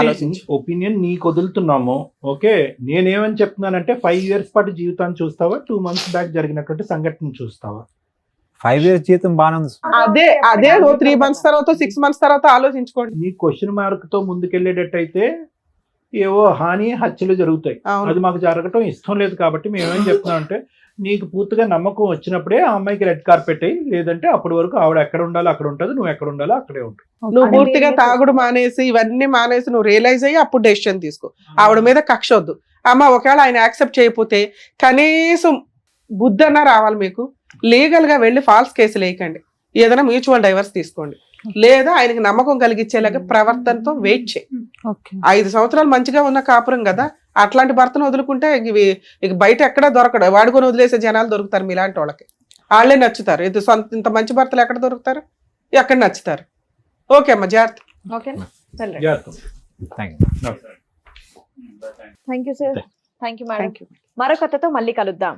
S2: ఒపీనియన్ నీకు వదులుతున్నాము. ఓకే, నేనేమని చెప్తున్నానంటే 5 years పాటు జీవితాన్ని చూస్తావా, 2 months బ్యాక్ జరిగినటువంటి సంఘటన చూస్తావా?
S1: 5 years జీతం బాగానే ఉంది.
S3: అదే 3 months తర్వాత 6 months తర్వాత ఆలోచించుకోండి.
S2: నీ క్వశ్చన్ మార్క్ తో ముందుకెళ్ళేటట్టయితే ఏవో హాని హత్యలు జరుగుతాయి. అది మాకు జరగటం ఇష్టం లేదు. కాబట్టి మేమేం చెప్తున్నాం అంటే నీకు పూర్తిగా నమ్మకం వచ్చినప్పుడే ఆ అమ్మాయికి రెడ్ కార్పెట్ అయ్యి, లేదంటే అప్పటి వరకు ఆవిడ ఎక్కడ ఉండాలో అక్కడ ఉంటుంది, నువ్వు ఎక్కడ ఉండాలో అక్కడే ఉంటుంది.
S3: నువ్వు పూర్తిగా తాగుడు మానేసి ఇవన్నీ మానేసి నువ్వు రియలైజ్ అయ్యి అప్పుడు డెసిషన్ తీసుకో. ఆవిడ మీద కక్ష వద్దు. అమ్మ ఒకవేళ ఆయన యాక్సెప్ట్ చేయకపోతే కనీసం బుద్ధి అన్నా రావాలి మీకు. లీగల్ గా వెళ్ళి ఫాల్స్ కేసులు వేయకండి. ఏదైనా మ్యూచువల్ డైవర్స్ తీసుకోండి. లేదా ఆయనకి నమ్మకం కలిగించేలాగా ప్రవర్తనతో వెయిట్ చేయి.
S4: ఓకే
S3: 5 సంవత్సరాలు మంచిగా ఉన్న కాపురం కదా, అట్లాంటి భర్తను వదులుకుంటే ఇక బయట ఎక్కడా దొరకడు. వాడుకొని వదిలేసే జనాలు దొరుకుతారు మీలాంటి వాళ్ళకి. వాళ్ళే నచ్చుతారు. ఇంత మంచి భర్తలు ఎక్కడ దొరుకుతారు, ఎక్కడ నచ్చుతారు. ఓకే అమ్మా, జాగ్రత్త.
S5: ఓకేనా, వెళ్ళండి.
S1: Thank
S5: thank you sir. Thank you madam.
S3: Thank you.
S5: మరో కథతో మళ్ళీ కలుద్దాం.